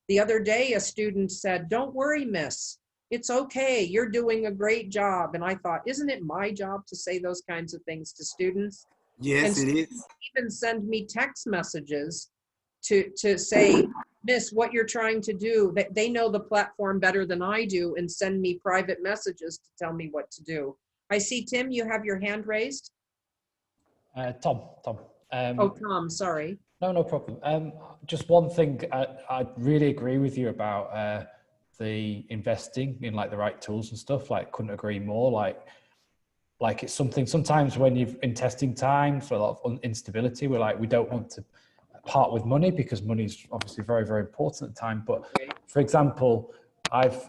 The other day, a student said, "Don't worry, miss. It's okay. You're doing a great job." And I thought, isn't it my job to say those kinds of things to students? Yes, and it is. Even send me text messages to say, "Miss, what you're trying to do," they know the platform better than I do, and send me private messages to tell me what to do. I see, Tim, you have your hand raised. Tom. Oh, Tom, sorry. No problem. Just one thing, I really agree with you about the investing in like the right tools and stuff. Like, couldn't agree more. Like it's something sometimes when you've in testing time for a lot of instability, we don't want to part with money because money is obviously very, very important at the time. But for example, I've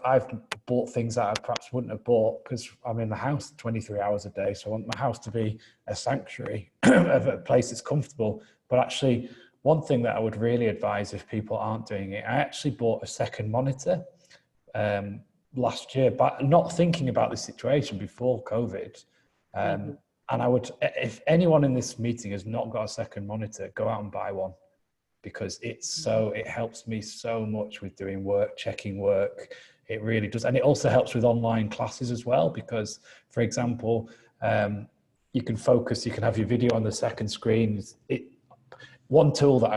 bought things that I perhaps wouldn't have bought because I'm in the house 23 hours a day. So I want my house to be a sanctuary of a place that's comfortable. But actually, one thing that I would really advise if people aren't doing it, I actually bought a second monitor last year, but not thinking about this situation before COVID. And I would, if anyone in this meeting has not got a second monitor, go out and buy one, because it helps me so much with doing work, checking work. It really does. And it also helps with online classes as well, because for example, you can focus, you can have your video on the second screen. One tool that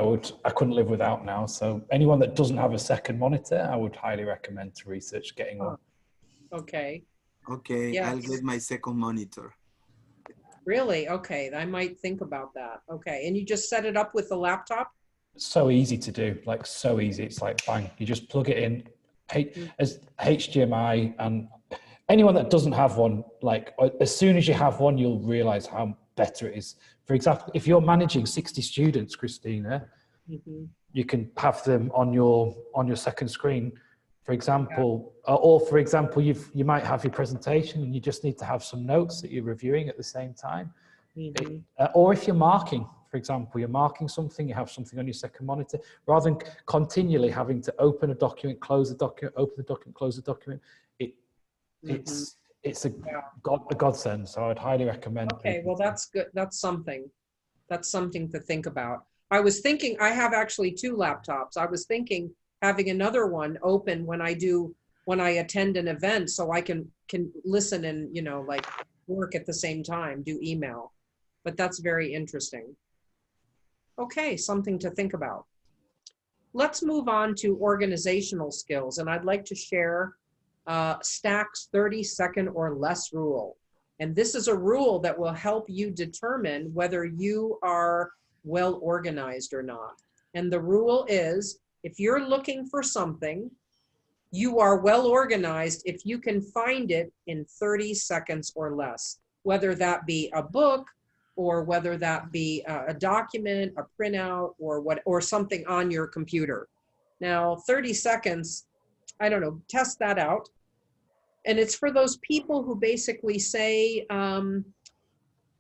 I couldn't live without now. So anyone that doesn't have a second monitor, I would highly recommend to research getting one. Okay. Okay, Yes. I'll get my second monitor. Really? Okay, I might think about that. Okay, and you just set it up with the laptop? So easy to do, like so easy. It's like bang, you just plug it in as HDMI, and anyone that doesn't have one, like as soon as you have one, you'll realize how better it is. For example, if you're managing 60 students, Christina, you can have them on your second screen, for example, or for example, you might have your presentation and you just need to have some notes that you're reviewing at the same time. Or if you're marking, for example, you're marking something, you have something on your second monitor, rather than continually having to open a document, close the document, open the document, close the document. It's a godsend. So I'd highly recommend. Okay, well, that's good. That's something to think about. I was thinking, I have actually 2 laptops. I was thinking having another one open when I attend an event, so I can listen and, you know, like work at the same time, do email. But that's very interesting. Okay, something to think about. Let's move on to organizational skills, and I'd like to share Stack's 30-second or less rule. And this is a rule that will help you determine whether you are well organized or not. And the rule is, if you're looking for something, you are well organized if you can find it in 30 seconds or less, whether that be a book, or whether that be a document, a printout, or something on your computer. Now, 30 seconds, I don't know, test that out. And it's for those people who basically say,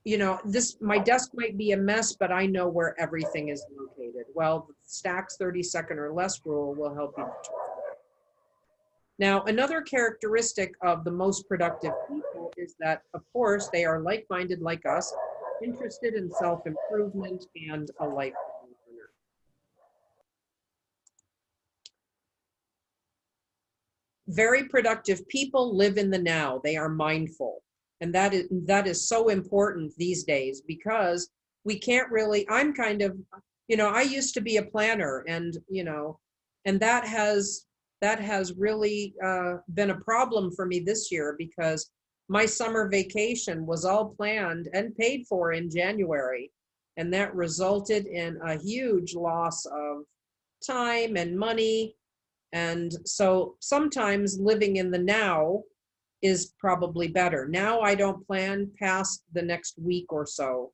you know, my desk might be a mess, but I know where everything is located. Well, Stack's 30-second or less rule will help you. Now, another characteristic of the most productive people is that, of course, they are like-minded like us, interested in self-improvement, and a lifelong learner. Very productive people live in the now. They are mindful. And that is so important these days, because we can't really, I'm kind of, you know, I used to be a planner, and, you know, and that has really been a problem for me this year, because my summer vacation was all planned and paid for in January. And that resulted in a huge loss of time and money. And so sometimes living in the now is probably better. Now I don't plan past the next week or so,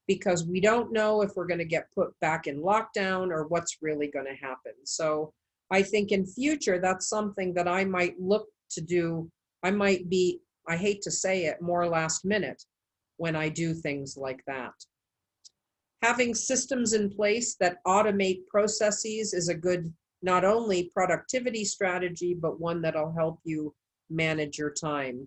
because we don't know if we're going to get put back in lockdown or what's really going to happen. So I think in future, that's something that I might look to do. I might be, I hate to say it, more last minute when I do things like that. Having systems in place that automate processes is a good, not only productivity strategy, but one that'll help you manage your time.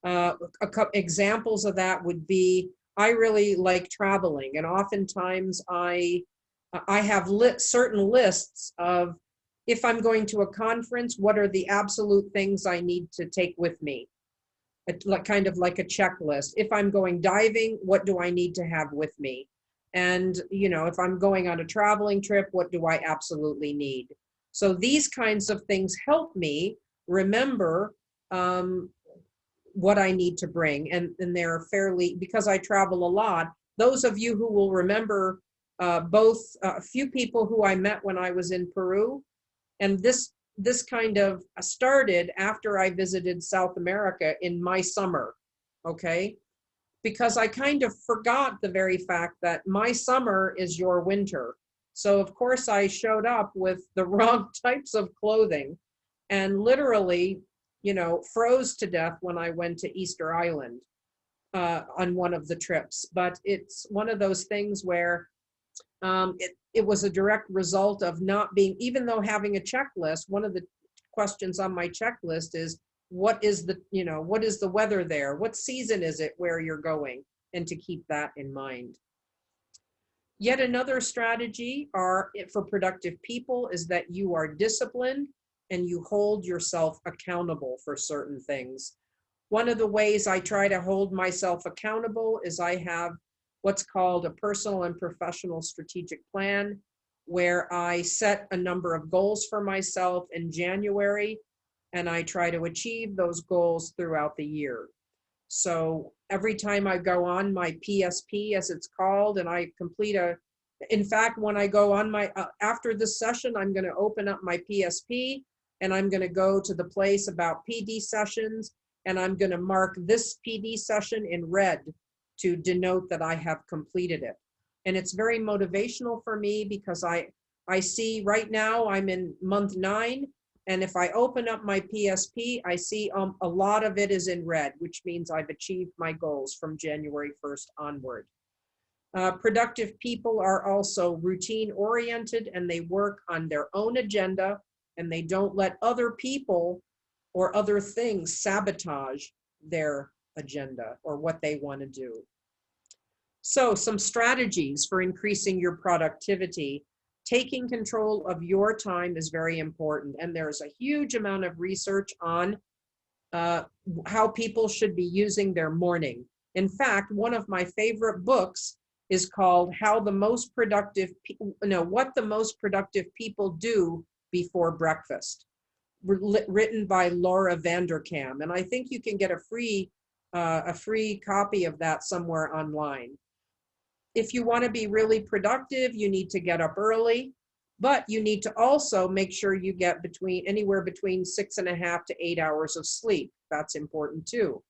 A couple examples of that would be, I really like traveling, and oftentimes I have certain lists of, if I'm going to a conference, what are the absolute things I need to take with me? Kind of like a checklist. If I'm going diving, what do I need to have with me? And, you know, if I'm going on a traveling trip, what do I absolutely need? So these kinds of things help me remember what I need to bring. And they're fairly, because I travel a lot, those of you who will remember both a few people who I met when I was in Peru, and this kind of started after I visited South America in my summer, okay? Because I kind of forgot the very fact that my summer is your winter. So of course I showed up with the wrong types of clothing, and literally, you know, froze to death when I went to Easter Island on one of the trips. But it's one of those things where it was a direct result of not being, even though having a checklist, one of the questions on my checklist is, what is the, you know, what is the weather there? What season is it where you're going? And to keep that in mind. Yet another strategy for productive people is that you are disciplined and you hold yourself accountable for certain things. One of the ways I try to hold myself accountable is I have what's called a personal and professional strategic plan, where I set a number of goals for myself in January, and I try to achieve those goals throughout the year. So every time I go on my PSP, as it's called, and I complete in fact, when I go on my, after this session, I'm going to open up my PSP, and I'm going to go to the place about PD sessions, and I'm going to mark this PD session in red to denote that I have completed it. And it's very motivational for me, because I see right now I'm in month 9, and if I open up my PSP, I see a lot of it is in red, which means I've achieved my goals from January 1st onward. Productive people are also routine oriented, and they work on their own agenda, and they don't let other people or other things sabotage their agenda or what they want to do. So some strategies for increasing your productivity. Taking control of your time is very important. And there's a huge amount of research on how people should be using their morning. In fact, one of my favorite books is called what the most productive people do before breakfast, written by Laura Vanderkam. And I think you can get a free copy of that somewhere online. If you want to be really productive, you need to get up early, but you need to also make sure you get anywhere between 6.5 to 8 hours of sleep. That's important too.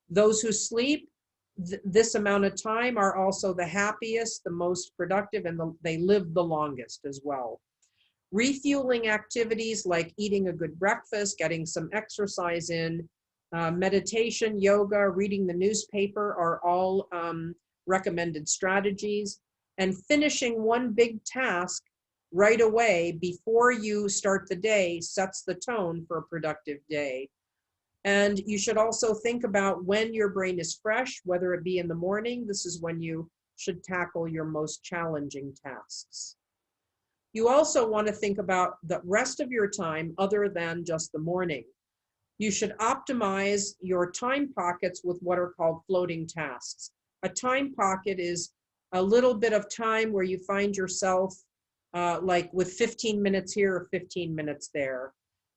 Those who sleep this amount of time are also the happiest, the most productive, and they live the longest as well. Refueling activities like eating a good breakfast, getting some exercise in, meditation, yoga, reading the newspaper are all recommended strategies. And finishing one big task right away before you start the day sets the tone for a productive day. And you should also think about when your brain is fresh, whether it be in the morning. This is when you should tackle your most challenging tasks. You also want to think about the rest of your time other than just the morning. You should optimize your time pockets with what are called floating tasks. A time pocket is a little bit of time where you find yourself like with 15 minutes here or 15 minutes there.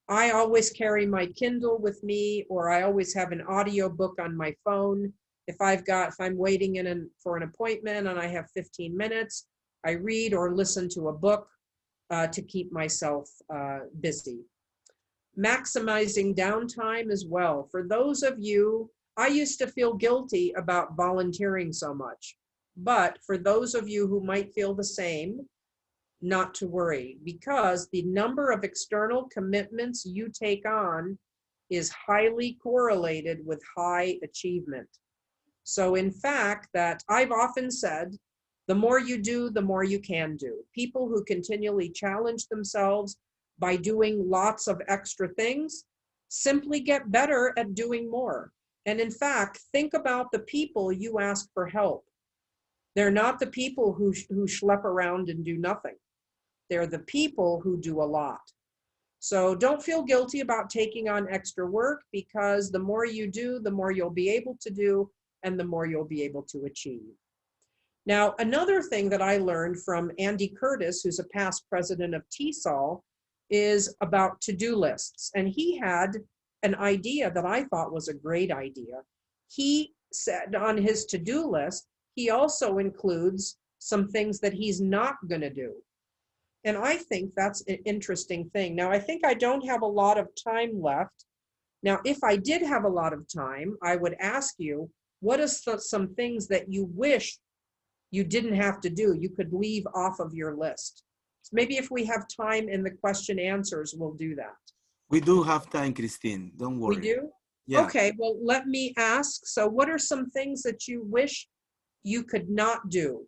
I always carry my Kindle with me, or I always have an audio book on my phone. If I'm waiting for an appointment and I have 15 minutes, I read or listen to a book to keep myself busy. Maximizing downtime as well. For those of you, I used to feel guilty about volunteering so much, but for those of you who might feel the same, not to worry, because the number of external commitments you take on is highly correlated with high achievement. So in fact, that I've often said, the more you do, the more you can do. People who continually challenge themselves by doing lots of extra things simply get better at doing more. And in fact, think about the people you ask for help. They're not the people who schlep around and do nothing. They're the people who do a lot. So don't feel guilty about taking on extra work, because the more you do, the more you'll be able to do, and the more you'll be able to achieve. Now, another thing that I learned from Andy Curtis, who's a past president of TESOL, is about to-do lists. And he had an idea that I thought was a great idea. He said on his to-do list, he also includes some things that he's not going to do. And I think that's an interesting thing. Now, I think I don't have a lot of time left. Now, if I did have a lot of time, I would ask you, what are some things that you wish you didn't have to do, you could leave off of your list? So maybe if we have time in the question answers, we'll do that. We do have time, Christine. Don't worry. We do? Yeah. Okay, well, let me ask. So what are some things that you wish you could not do?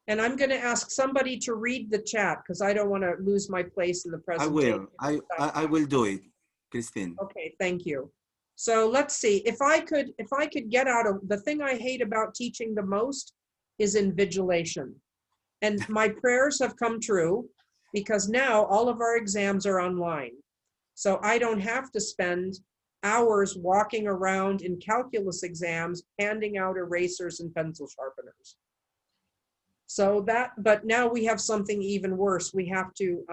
And I'm going to ask somebody to read the chat, because I don't want to lose my place in the presentation. I will do it, Christine. Okay, thank you. So let's see, if I could get out of, the thing I hate about teaching the most is invigilation. And my prayers have come true, because now all of our exams are online. So I don't have to spend hours walking around in calculus exams, handing out erasers and pencil sharpeners. So but now we have something even worse. We have to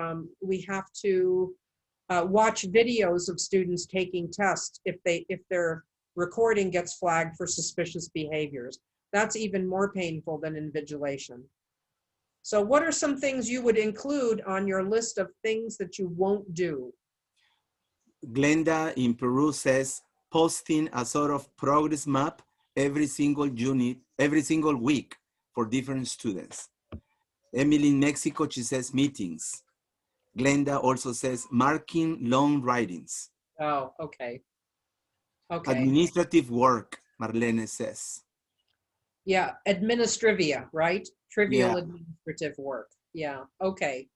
watch videos of students taking tests if their recording gets flagged for suspicious behaviors. That's even more painful than invigilation. So what are some things you would include on your list of things that you won't do? Glenda in Peru says posting a sort of progress map every single week for different students. Emily in Mexico, she says meetings. Glenda also says marking long writings. Oh, okay. Okay. Administrative work, Marlene says. Yeah, administrivia, right? Trivial Yeah. administrative work. Yeah, okay.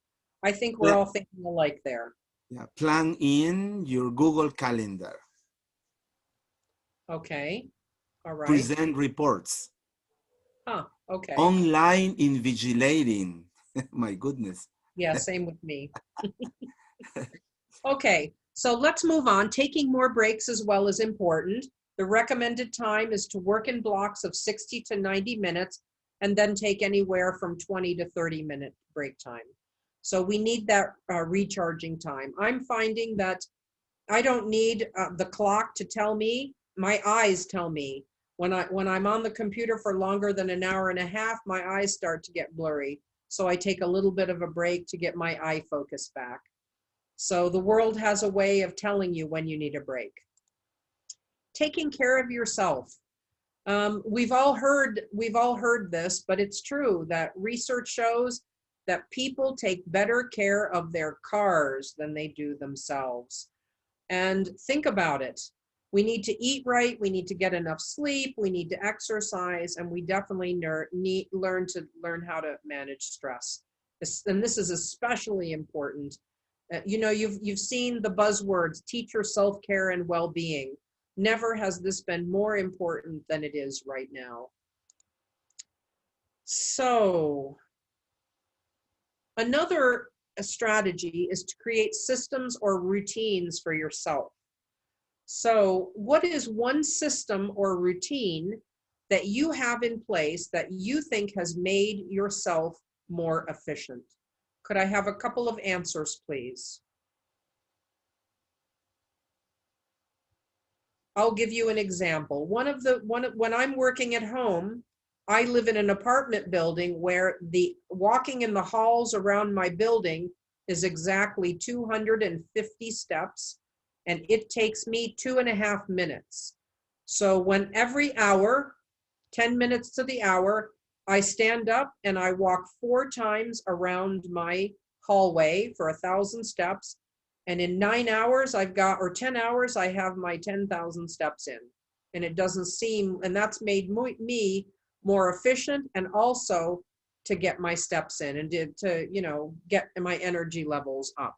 I think we're all thinking alike there. Yeah, plan in your Google Calendar. Okay. All right. present reports. Huh, okay. Online invigilating. My goodness. Yeah, same with me. Okay, so let's move on. Taking more breaks as well is important. The recommended time is to work in blocks of 60 to 90 minutes and then take anywhere from 20 to 30-minute break time. So we need that recharging time. I'm finding that I don't need the clock to tell me. My eyes tell me. When I'm on the computer for longer than an hour and a half, my eyes start to get blurry. So I take a little bit of a break to get my eye focus back. So the world has a way of telling you when you need a break. Taking care of yourself. We've all heard this, but it's true that research shows that people take better care of their cars than they do themselves. And think about it. We need to eat right. We need to get enough sleep. We need to exercise, and we definitely need learn how to manage stress. And this is especially important. You know, you've seen the buzzwords, teacher, self-care, and well-being. Never has this been more important than it is right now. So another strategy is to create systems or routines for yourself. So what is one system or routine that you have in place that you think has made yourself more efficient? Could I have a couple of answers, please? I'll give you an example. When I'm working at home, I live in an apartment building where the walking in the halls around my building is exactly 250 steps, and it takes me 2.5 minutes. So when every hour, 10 minutes to the hour, I stand up and I walk 4 times around my hallway for 1,000 steps. And in 9 hours, or 10 hours, I have my 10,000 steps in. And it doesn't seem, and that's made me more efficient, and also to get my steps in and to you know, get my energy levels up.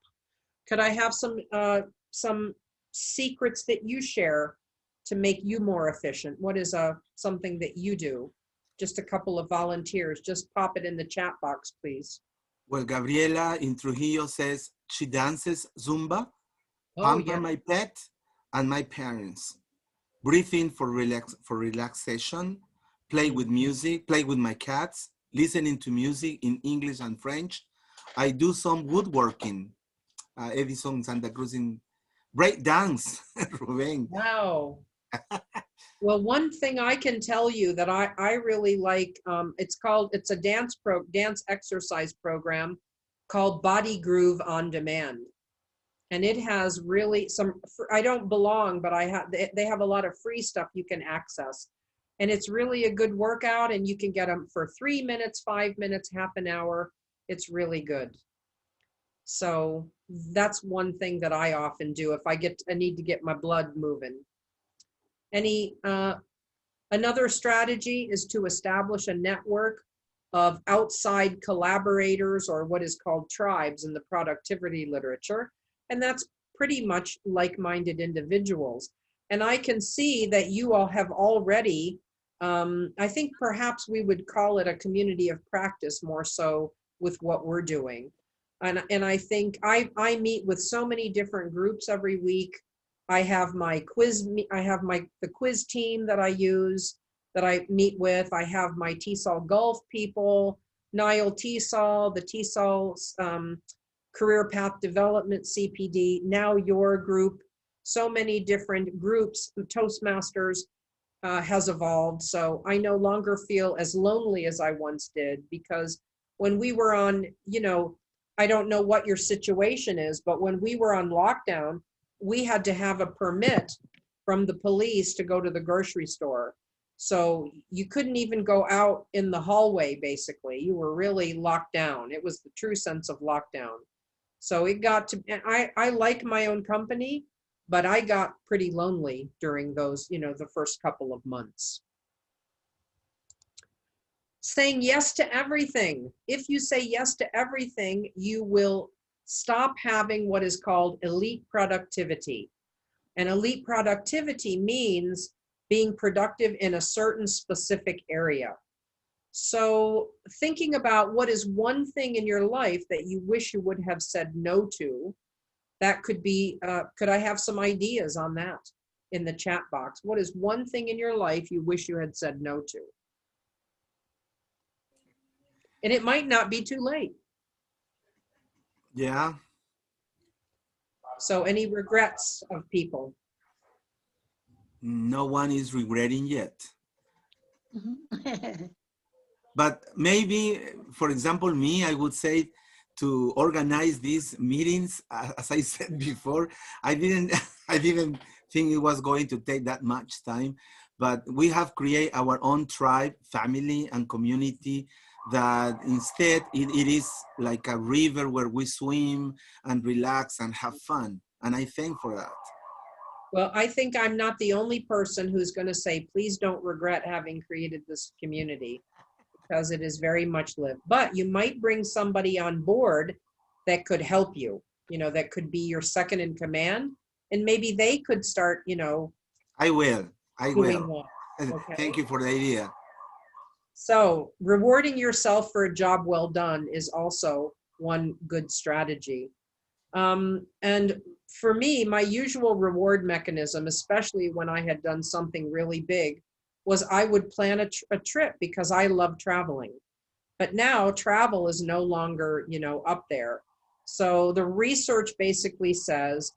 Could I have some secrets that you share to make you more efficient? What is something that you do? Just a couple of volunteers. Just pop it in the chat box, please. Well, Gabriela in Trujillo says she dances Zumba, pamper my pet and my parents, breathe in for relaxation, play with music, play with my cats, listening to music in English and French. I do some woodworking. Edison Santa Cruz in break dance, Ruben. Wow. Well, one thing I can tell you that I really like, it's a dance exercise program called Body Groove on Demand. And it has really I don't belong, but they have a lot of free stuff you can access. And it's really a good workout, and you can get them for 3 minutes, 5 minutes, half an hour. It's really good. So that's one thing that I often do if I need to get my blood moving. Another strategy is to establish a network of outside collaborators, or what is called tribes in the productivity literature. And that's pretty much like-minded individuals. And I can see that you all have already, I think perhaps we would call it a community of practice more so with what we're doing. And I think I meet with so many different groups every week. I have my the quiz team that I use, that I meet with. I have my TESOL Gulf people, Nile TESOL, the TESOL Career Path Development CPD, now your group. So many different groups. Toastmasters has evolved. So I no longer feel as lonely as I once did, because when we were on, you know, I don't know what your situation is, but when we were on lockdown, we had to have a permit from the police to go to the grocery store. So you couldn't even go out in the hallway, basically. You were really locked down. It was the true sense of lockdown. So it got to, I like my own company, but I got pretty lonely during those, you know, the first couple of months. Saying yes to everything. If you say yes to everything, you will stop having what is called elite productivity. And elite productivity means being productive in a certain specific area. So thinking about what is one thing in your life that you wish you would have said no to, that could be, could I have some ideas on that in the chat box? What is one thing in your life you wish you had said no to? And it might not be too late. Yeah. So any regrets of people? No one is regretting yet. But maybe, for example, me, I would say to organize these meetings, as I said before, I didn't think it was going to take that much time, but we have created our own tribe, family, and community that instead it is like a river where we swim and relax and have fun. And I thank for that. Well, I think I'm not the only person who's going to say, please don't regret having created this community, because it is very much lived. But you might bring somebody on board that could help you, you know, that could be your second in command, and maybe they could start, you know. I will. Okay. Thank you for the idea. So rewarding yourself for a job well done is also one good strategy. And for me, my usual reward mechanism, especially when I had done something really big, was I would plan a trip because I love traveling. But now travel is no longer, you know, up there. So the research basically says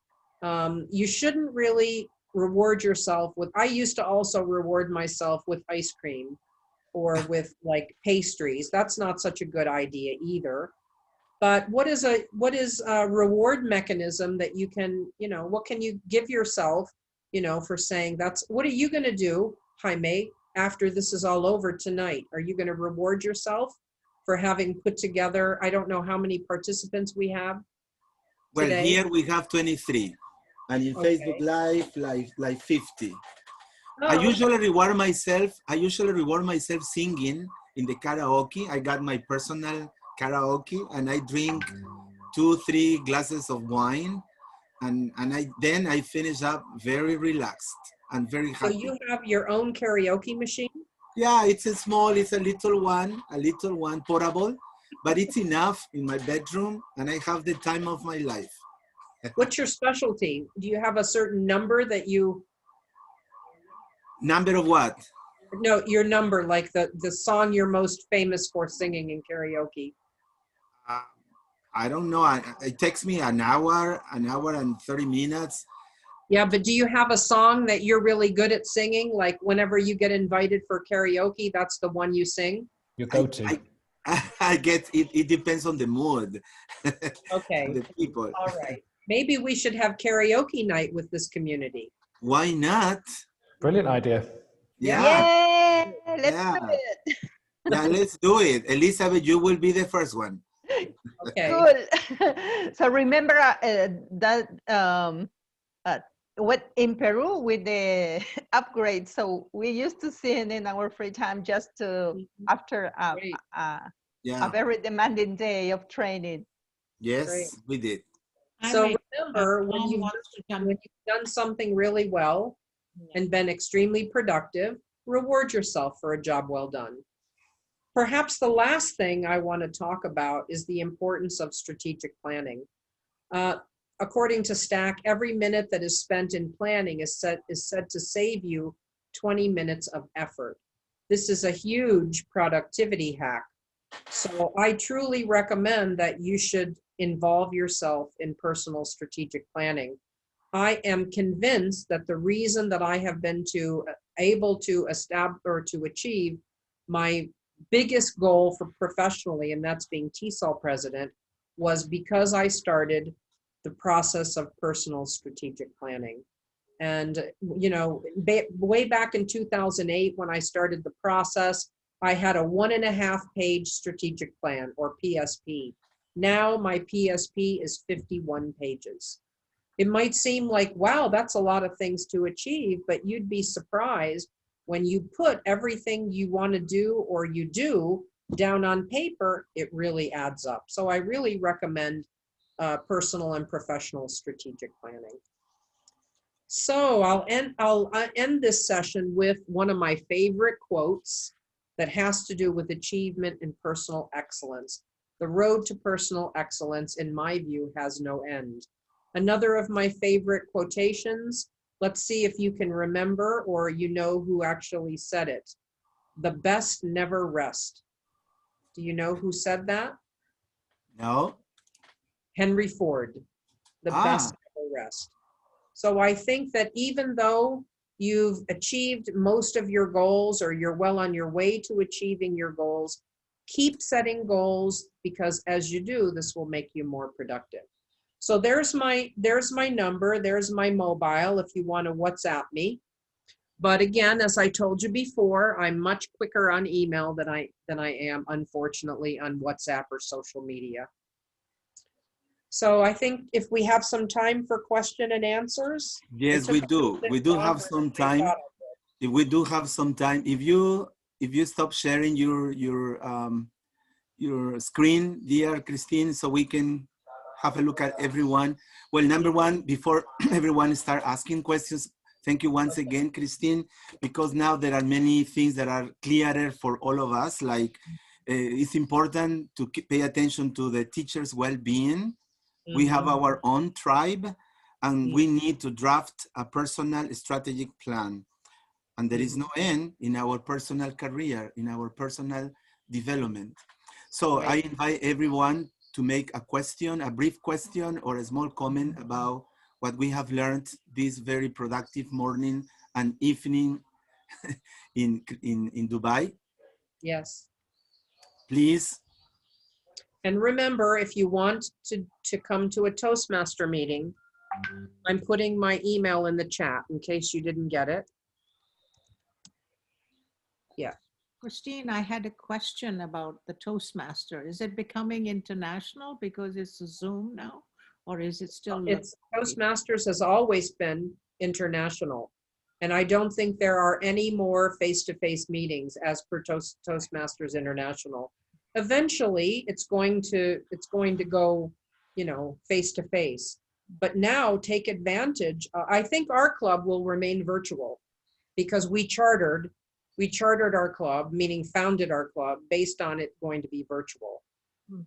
you shouldn't really reward yourself with, I used to also reward myself with ice cream or with like pastries. That's not such a good idea either. But what is a reward mechanism that you can, you know, what can you give yourself, you know, for saying what are you going to do, Jaime, after this is all over tonight? Are you going to reward yourself for having put together, I don't know how many participants we have Well, today? here we have 23, and in Facebook Live, like 50. Oh, I usually reward myself singing in the karaoke. I got my personal karaoke, and I drink 2-3 glasses of wine, and then I finish up very relaxed and very happy. So you have your own karaoke machine? Yeah, it's a little one, portable, but it's enough in my bedroom, and I have the time of my life. What's your specialty? Do you have a certain number that you? Number of what? No, your number, like the song you're most famous for singing in karaoke. I don't know. It takes me an hour and 30 minutes. Yeah, but do you have a song that you're really good at singing? Like whenever you get invited for karaoke, that's the one you sing? Your go-to. I get it. It depends on the mood. Okay. The people. All right. Maybe we should have karaoke night with this community. Why not? Brilliant idea. Yeah. Yay, let's do it. Yeah, let's do it. Elizabeth, you will be the first one. Okay. Cool. So remember that what in Peru with the upgrade. So we used to sing in our free time just to after a very demanding day of training. Yes, Great. we did. So remember, when you've done something really well and been extremely productive, reward yourself for a job well done. Perhaps the last thing I want to talk about is the importance of strategic planning. According to Stack, every minute that is spent in planning is said to save you 20 minutes of effort. This is a huge productivity hack. So I truly recommend that you should involve yourself in personal strategic planning. I am convinced that the reason that I have been able to establish or to achieve my biggest goal for professionally, and that's being TESOL president, was because I started the process of personal strategic planning. And, you know, way back in 2008, when I started the process, I had a 1.5-page strategic plan, or PSP. Now my PSP is 51 pages. It might seem like, wow, that's a lot of things to achieve, but you'd be surprised when you put everything you want to do or you do down on paper, it really adds up. So I really recommend personal and professional strategic planning. So I'll end this session with one of my favorite quotes that has to do with achievement and personal excellence. The road to personal excellence, in my view, has no end. Another of my favorite quotations, let's see if you can remember or you know who actually said it. The best never rest. Do you know who said that? No. Henry Ford. The best never rest. So I think that even though you've achieved most of your goals or you're well on your way to achieving your goals, keep setting goals, because as you do, this will make you more productive. So there's my number, there's my mobile if you want to WhatsApp me. But again, as I told you before, I'm much quicker on email than I am, unfortunately, on WhatsApp or social media. So I think if we have some time for question and answers. Yes, we do. We do have some time. If we do have some time, if you stop sharing your screen, dear Christine, so we can have a look at everyone. Well, number one, before everyone start asking questions, thank you once again, Christine, because now there are many things that are clearer for all of us. Like it's important to pay attention to the teacher's well-being. We have our own tribe, and we need to draft a personal strategic plan. And there is no end in our personal career, in our personal development. So I invite everyone to make a question, a brief question or a small comment about what we have learned this very productive morning and evening in Dubai. Yes. Please. And remember, if you want to come to a Toastmaster meeting, I'm putting my email in the chat in case you didn't get it. Yeah. Christine, I had a question about the Toastmaster. Is it becoming international because it's a Zoom now, or is it still? It's Toastmasters has always been international. And I don't think there are any more face-to-face meetings as per Toastmasters International. Eventually, it's going to go, you know, face-to-face. But now take advantage. I think our club will remain virtual because we chartered our club, meaning founded our club based on it going to be virtual.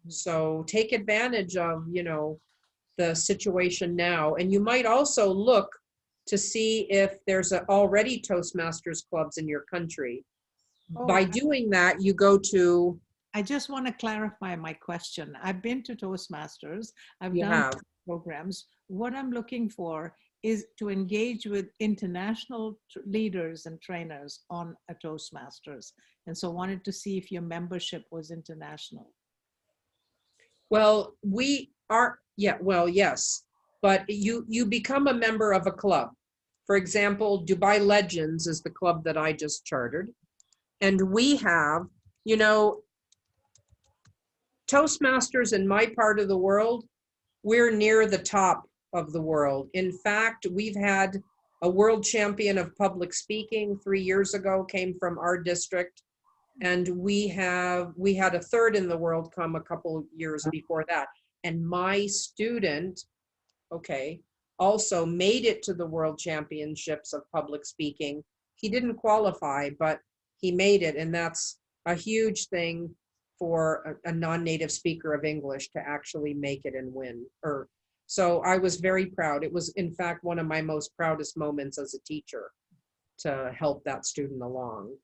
So take advantage of, you know, the situation now. And you might also look to see if there's already Toastmasters clubs in your country. By doing that, you go to... I just want to clarify my question. I've been to Toastmasters. I've done programs. What I'm looking for is to engage with international leaders and trainers on a Toastmasters. And so wanted to see if your membership was international. Well, we are, yes, but you become a member of a club. For example, Dubai Legends is the club that I just chartered. And we have, you know, Toastmasters in my part of the world, we're near the top of the world. In fact, we've had a world champion of public speaking 3 years ago, came from our district. And we had a third in the world come a couple years before that. And my student, also made it to the world championships of public speaking. He didn't qualify, but he made it. And that's a huge thing for a non-native speaker of English to actually make it and win. So I was very proud. It was, in fact, one of my most proudest moments as a teacher to help that student along.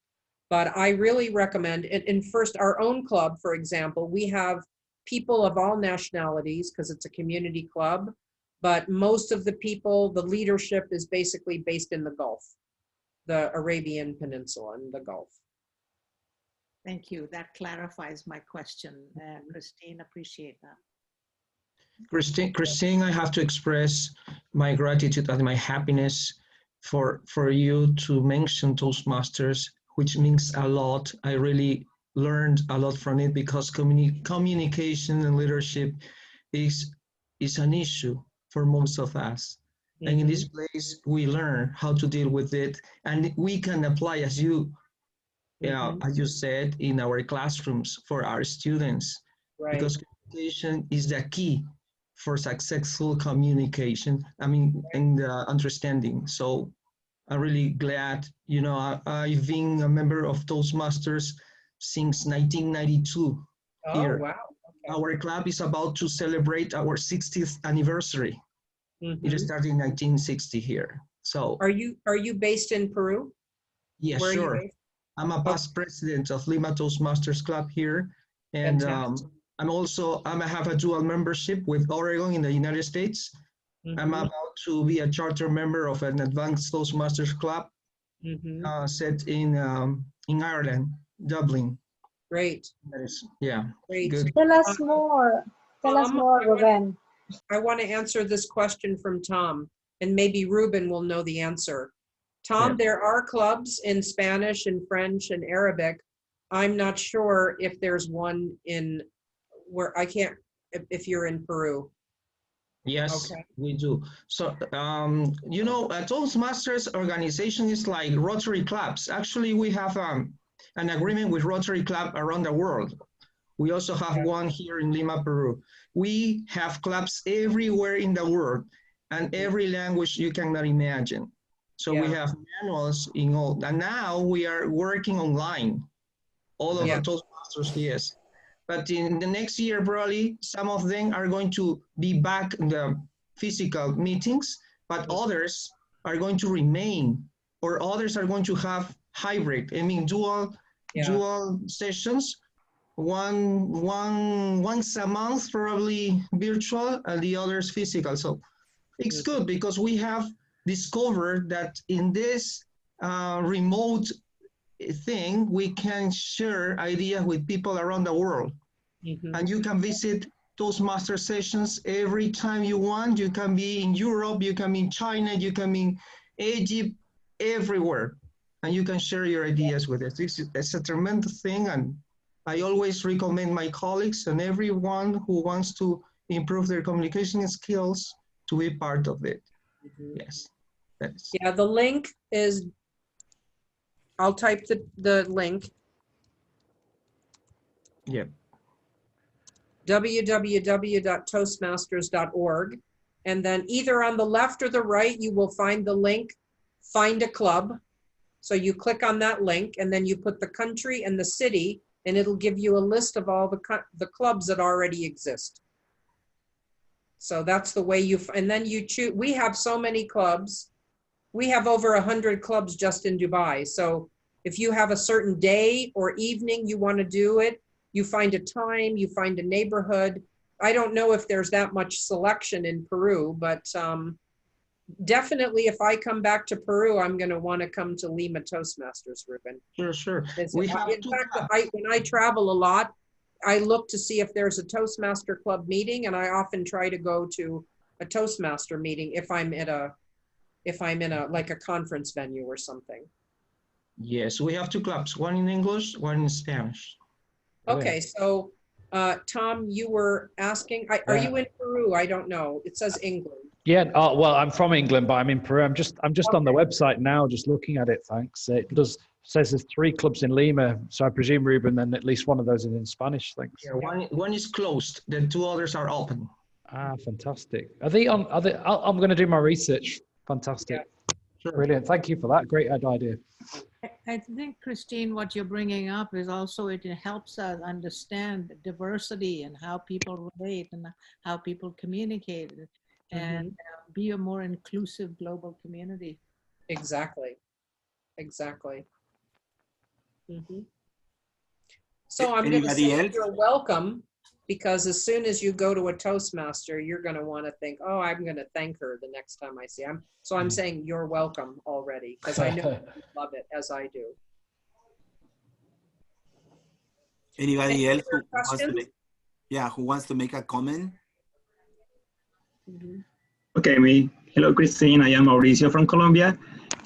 But I really recommend it. And first, our own club, for example, we have people of all nationalities because it's a community club, but most of the people, the leadership is basically based in the Gulf, the Arabian Peninsula and the Gulf. Thank you. That clarifies my question. Christine, appreciate that. Christine, I have to express my gratitude and my happiness for you to mention Toastmasters, which means a lot. I really learned a lot from it because communication and leadership is an issue for most of us. And in this place, we learn how to deal with it, and we can apply, as you said, in our classrooms for our students, because communication is the key for successful communication, and understanding. So I'm really glad, I've been a member of Toastmasters since 1992 here. Wow. Okay. Our club is about to celebrate our 60th anniversary. It started in 1960 here. So are you based in Peru? Yeah, sure. I'm a past president of Lima Toastmasters Club here. And I have a dual membership with Oregon in the United States. I'm about to be a charter member of an advanced Toastmasters Club set in Ireland, Dublin. Great. Yeah. Great. Good. Tell us more. Tell us more, Ruben. I want to answer this question from Tom, and maybe Ruben will know the answer. Tom, there are clubs in Spanish and French and Arabic. I'm not sure if there's one in where if you're in Peru. Yes, we do. So, a Toastmasters organization is like Rotary clubs. Actually, we have an agreement with Rotary Club around the world. We also have one here in Lima, Peru. We have clubs everywhere in the world and every language you cannot imagine. So we have manuals in all, and now we are working online. All of the Toastmasters, yes. But in the next year, probably some of them are going to be back in the physical meetings, but others are going to remain, or others are going to have hybrid. Dual sessions. Once a month, probably virtual, and the others physical. So it's good because we have discovered that in this remote thing, we can share ideas with people around the world. And you can visit Toastmaster sessions every time you want. You can be in Europe, you can be in China, you can be in Egypt, everywhere. And you can share your ideas with us. It's a tremendous thing, and I always recommend my colleagues and everyone who wants to improve their communication skills to be part of it. Yes. Yeah, the link is, I'll type the link. Yeah. www.toastmasters.org. And then either on the left or the right, you will find the link, find a club. So you click on that link and then you put the country and the city, and it'll give you a list of all the clubs that already exist. So that's the way and then you choose. We have so many clubs. We have over 100 clubs just in Dubai. So if you have a certain day or evening you want to do it, you find a time, you find a neighborhood. I don't know if there's that much selection in Peru, but definitely if I come back to Peru, I'm going to want to come to Lima Toastmasters, Ruben. Sure. In fact, when I travel a lot, I look to see if there's a Toastmaster Club meeting, and I often try to go to a Toastmaster meeting if I'm in a like a conference venue or something. Yes, we have two clubs, one in English, one in Spanish. Okay, so Tom, you were asking, are you in Peru? I don't know. It says England. Yeah, well, I'm from England, but I'm in Peru. I'm just on the website now, just looking at it. Thanks. It says there's 3 clubs in Lima, so I presume, Ruben, then at least one of those is in Spanish. Thanks. Yeah, one is closed. The 2 others are open. Ah, fantastic. Are they on? I'm going to do my research. Fantastic. Yeah. Sure. Brilliant. Thank you for that. Great idea. I think, Christine, what you're bringing up is also it helps us understand diversity and how people relate and how people communicate and be a more inclusive global community. Exactly. So I'm going to say you're welcome, because as soon as you go to a Toastmaster, you're going to want to think, oh, I'm going to thank her the next time I see him. So I'm saying you're welcome already, because I know you love it as I do. Anybody else who wants to make a comment? Okay, hello, Christine. I am Mauricio from Colombia.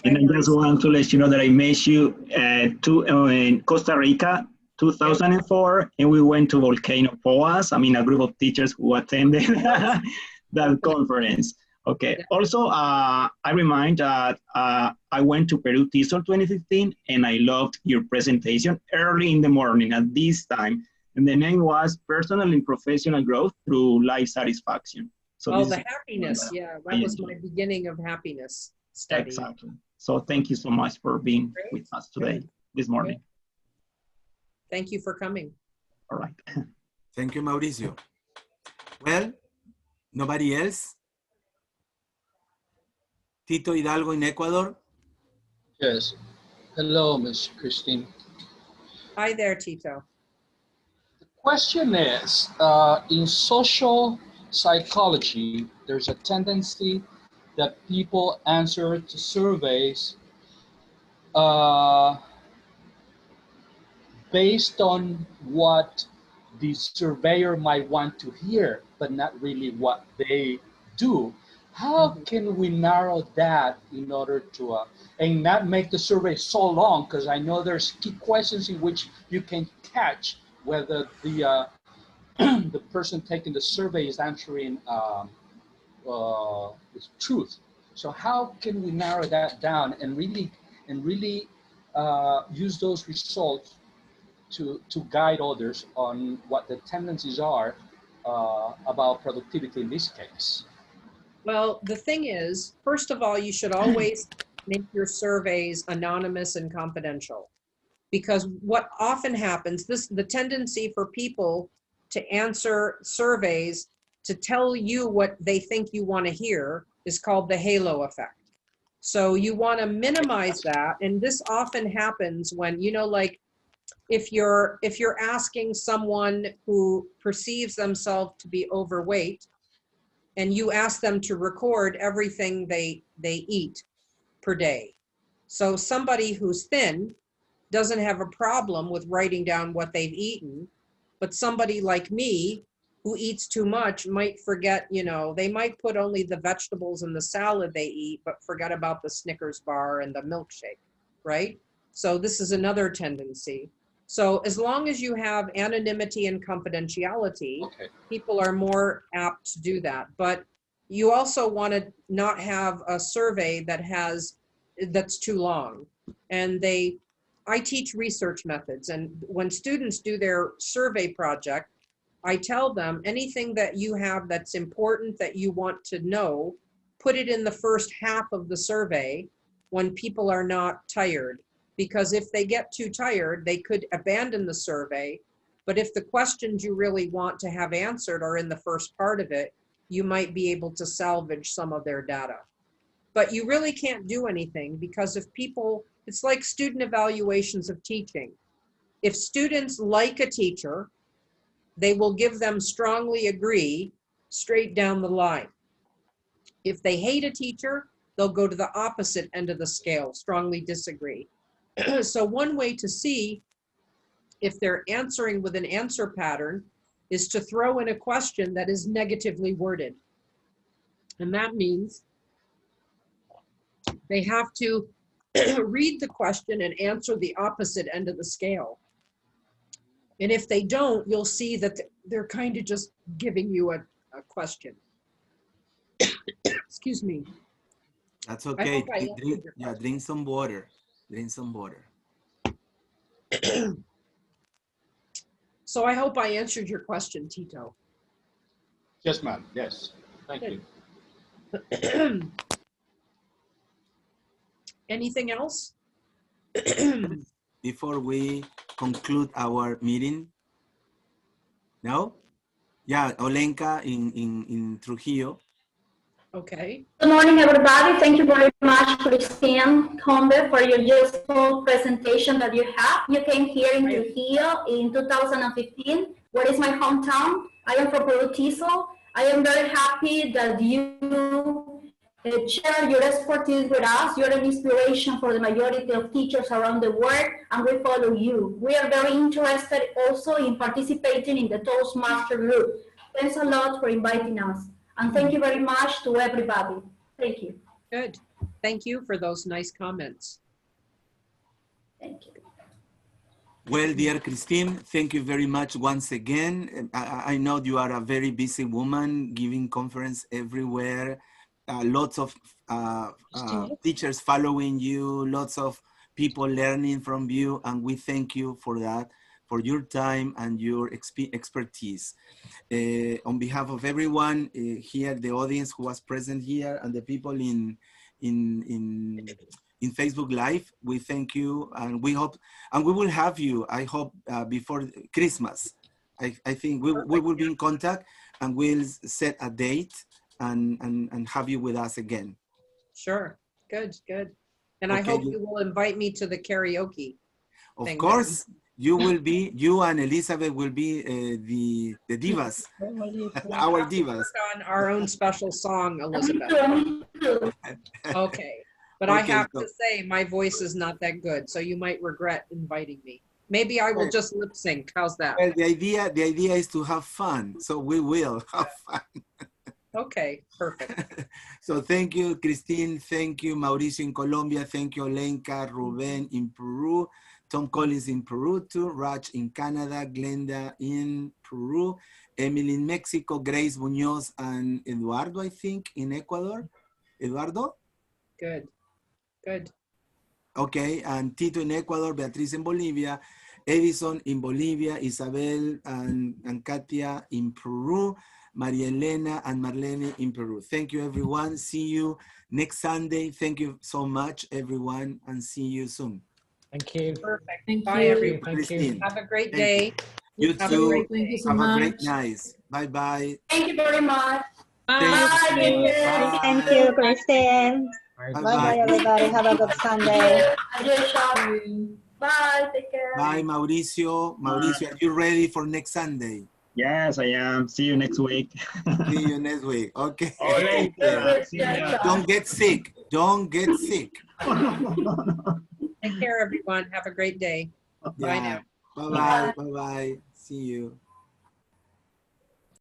And I just want to let you know that I met you in Costa Rica 2004, and we went to Volcano Poas. I mean, a group of teachers who attended that conference. Okay. Also, I remind that I went to Peru TESOL 2015, and I loved your presentation early in the morning at this time. And the name was Personal and Professional Growth Through Life Satisfaction. So oh, this the happiness. Yeah, that was my beginning of happiness study. Exactly. So thank you so much for being with us today, this morning. Thank you for coming. All right. Thank you, Mauricio. Well, nobody else? Tito Hidalgo in Ecuador? Yes. Hello, Ms. Christine. Hi there, Tito. The question is, in social psychology, there's a tendency that people answer to surveys based on what the surveyor might want to hear, but not really what they do. How can we narrow that in order to, and not make the survey so long? Because I know there's key questions in which you can catch whether the the person taking the survey is answering with truth. So how can we narrow that down and really use those results to guide others on what the tendencies are about productivity in this case? Well, the thing is, first of all, you should always make your surveys anonymous and confidential, because what often happens, the tendency for people to answer surveys to tell you what they think you want to hear is called the halo effect. So you want to minimize that, and this often happens when, you know, like if you're asking someone who perceives themselves to be overweight, and you ask them to record everything they eat per day. So somebody who's thin doesn't have a problem with writing down what they've eaten, but somebody like me who eats too much might forget, you know, they might put only the vegetables in the salad they eat, but forget about the Snickers bar and the milkshake, right? So this is another tendency. So as long as you have anonymity and confidentiality, people are more apt to do that. But you also want to not have a survey that's too long. And I teach research methods, and when students do their survey project, I tell them anything that you have that's important that you want to know, put it in the first half of the survey when people are not tired. Because if they get too tired, they could abandon the survey. But if the questions you really want to have answered are in the first part of it, you might be able to salvage some of their data. But you really can't do anything, because if people, it's like student evaluations of teaching. If students like a teacher, they will give them strongly agree straight down the line. If they hate a teacher, they'll go to the opposite end of the scale, strongly disagree. So one way to see if they're answering with an answer pattern is to throw in a question that is negatively worded. And that means they have to read the question and answer the opposite end of the scale. And if they don't, you'll see that they're kind of just giving you a question. Excuse me. That's okay. Drink some water. Drink some water. So I hope I answered your question, Tito. Yes, ma'am. Yes. Thank you. Anything else? Before we conclude our meeting? No? Yeah, Olenka in Trujillo. Okay. Good morning, everybody. Thank you very much, Christine Coombe, for your useful presentation that you have. You came here in Trujillo in 2015. What is my hometown? I am from Peru, TESOL. I am very happy that you share your expertise with us. You're an inspiration for the majority of teachers around the world, and we follow you. We are very interested also in participating in the Toastmaster group. Thanks a lot for inviting us. And thank you very much to everybody. Thank you. Good. Thank you for those nice comments. Thank you. Well, dear Christine, thank you very much once again. I know you are a very busy woman, giving conference everywhere. Lots of teachers following you, lots of people learning from you, and we thank you for that. for your time and your expertise. On behalf of everyone here, the audience who was present here, and the people in Facebook Live, we thank you, and we hope, and we will have you, I hope, before Christmas. I think we will be in contact, and we'll set a date and have you with us again. Sure, good. And Okay, I hope you will invite me to the karaoke. Of course, you will be, you and Elizabeth will be the divas, our divas. Work on our own special song, Elizabeth. Okay, but I have to say my voice is not that good, so you might regret inviting me. Maybe I will just lip sync. How's that? Well, the idea is to have fun, so we will have fun. Okay, perfect. So thank you, Christine. Thank you, Mauricio in Colombia. Thank you, Olenka, Ruben in Peru, Tom Collins in Peru too, Raj in Canada, Glenda in Peru, Emily in Mexico, Grace Munoz, and Eduardo, I think, in Ecuador. Eduardo? Good. Okay, and Tito in Ecuador, Beatriz in Bolivia, Edison in Bolivia, Isabel and Katia in Peru, Maria Elena and Marlene in Peru. Thank you, everyone. See you next Sunday. Thank you so much, everyone, and see you soon. Thank you. Perfect. Bye, everyone. Thank you. Have a great day. You too. Thank you so Have much. a great night. Bye-bye. Thank you very much. Bye. Thank you, Christine. Bye-bye, everybody. Have a good Sunday. Bye. Take care. Bye, Mauricio. Mauricio, are you ready for next Sunday? Yes, I am. See you next week. See you next week. Okay. Okay. Don't get sick. Don't get sick. Take care, everyone. Have a great day. Bye now. Bye-bye. Bye-bye. See you.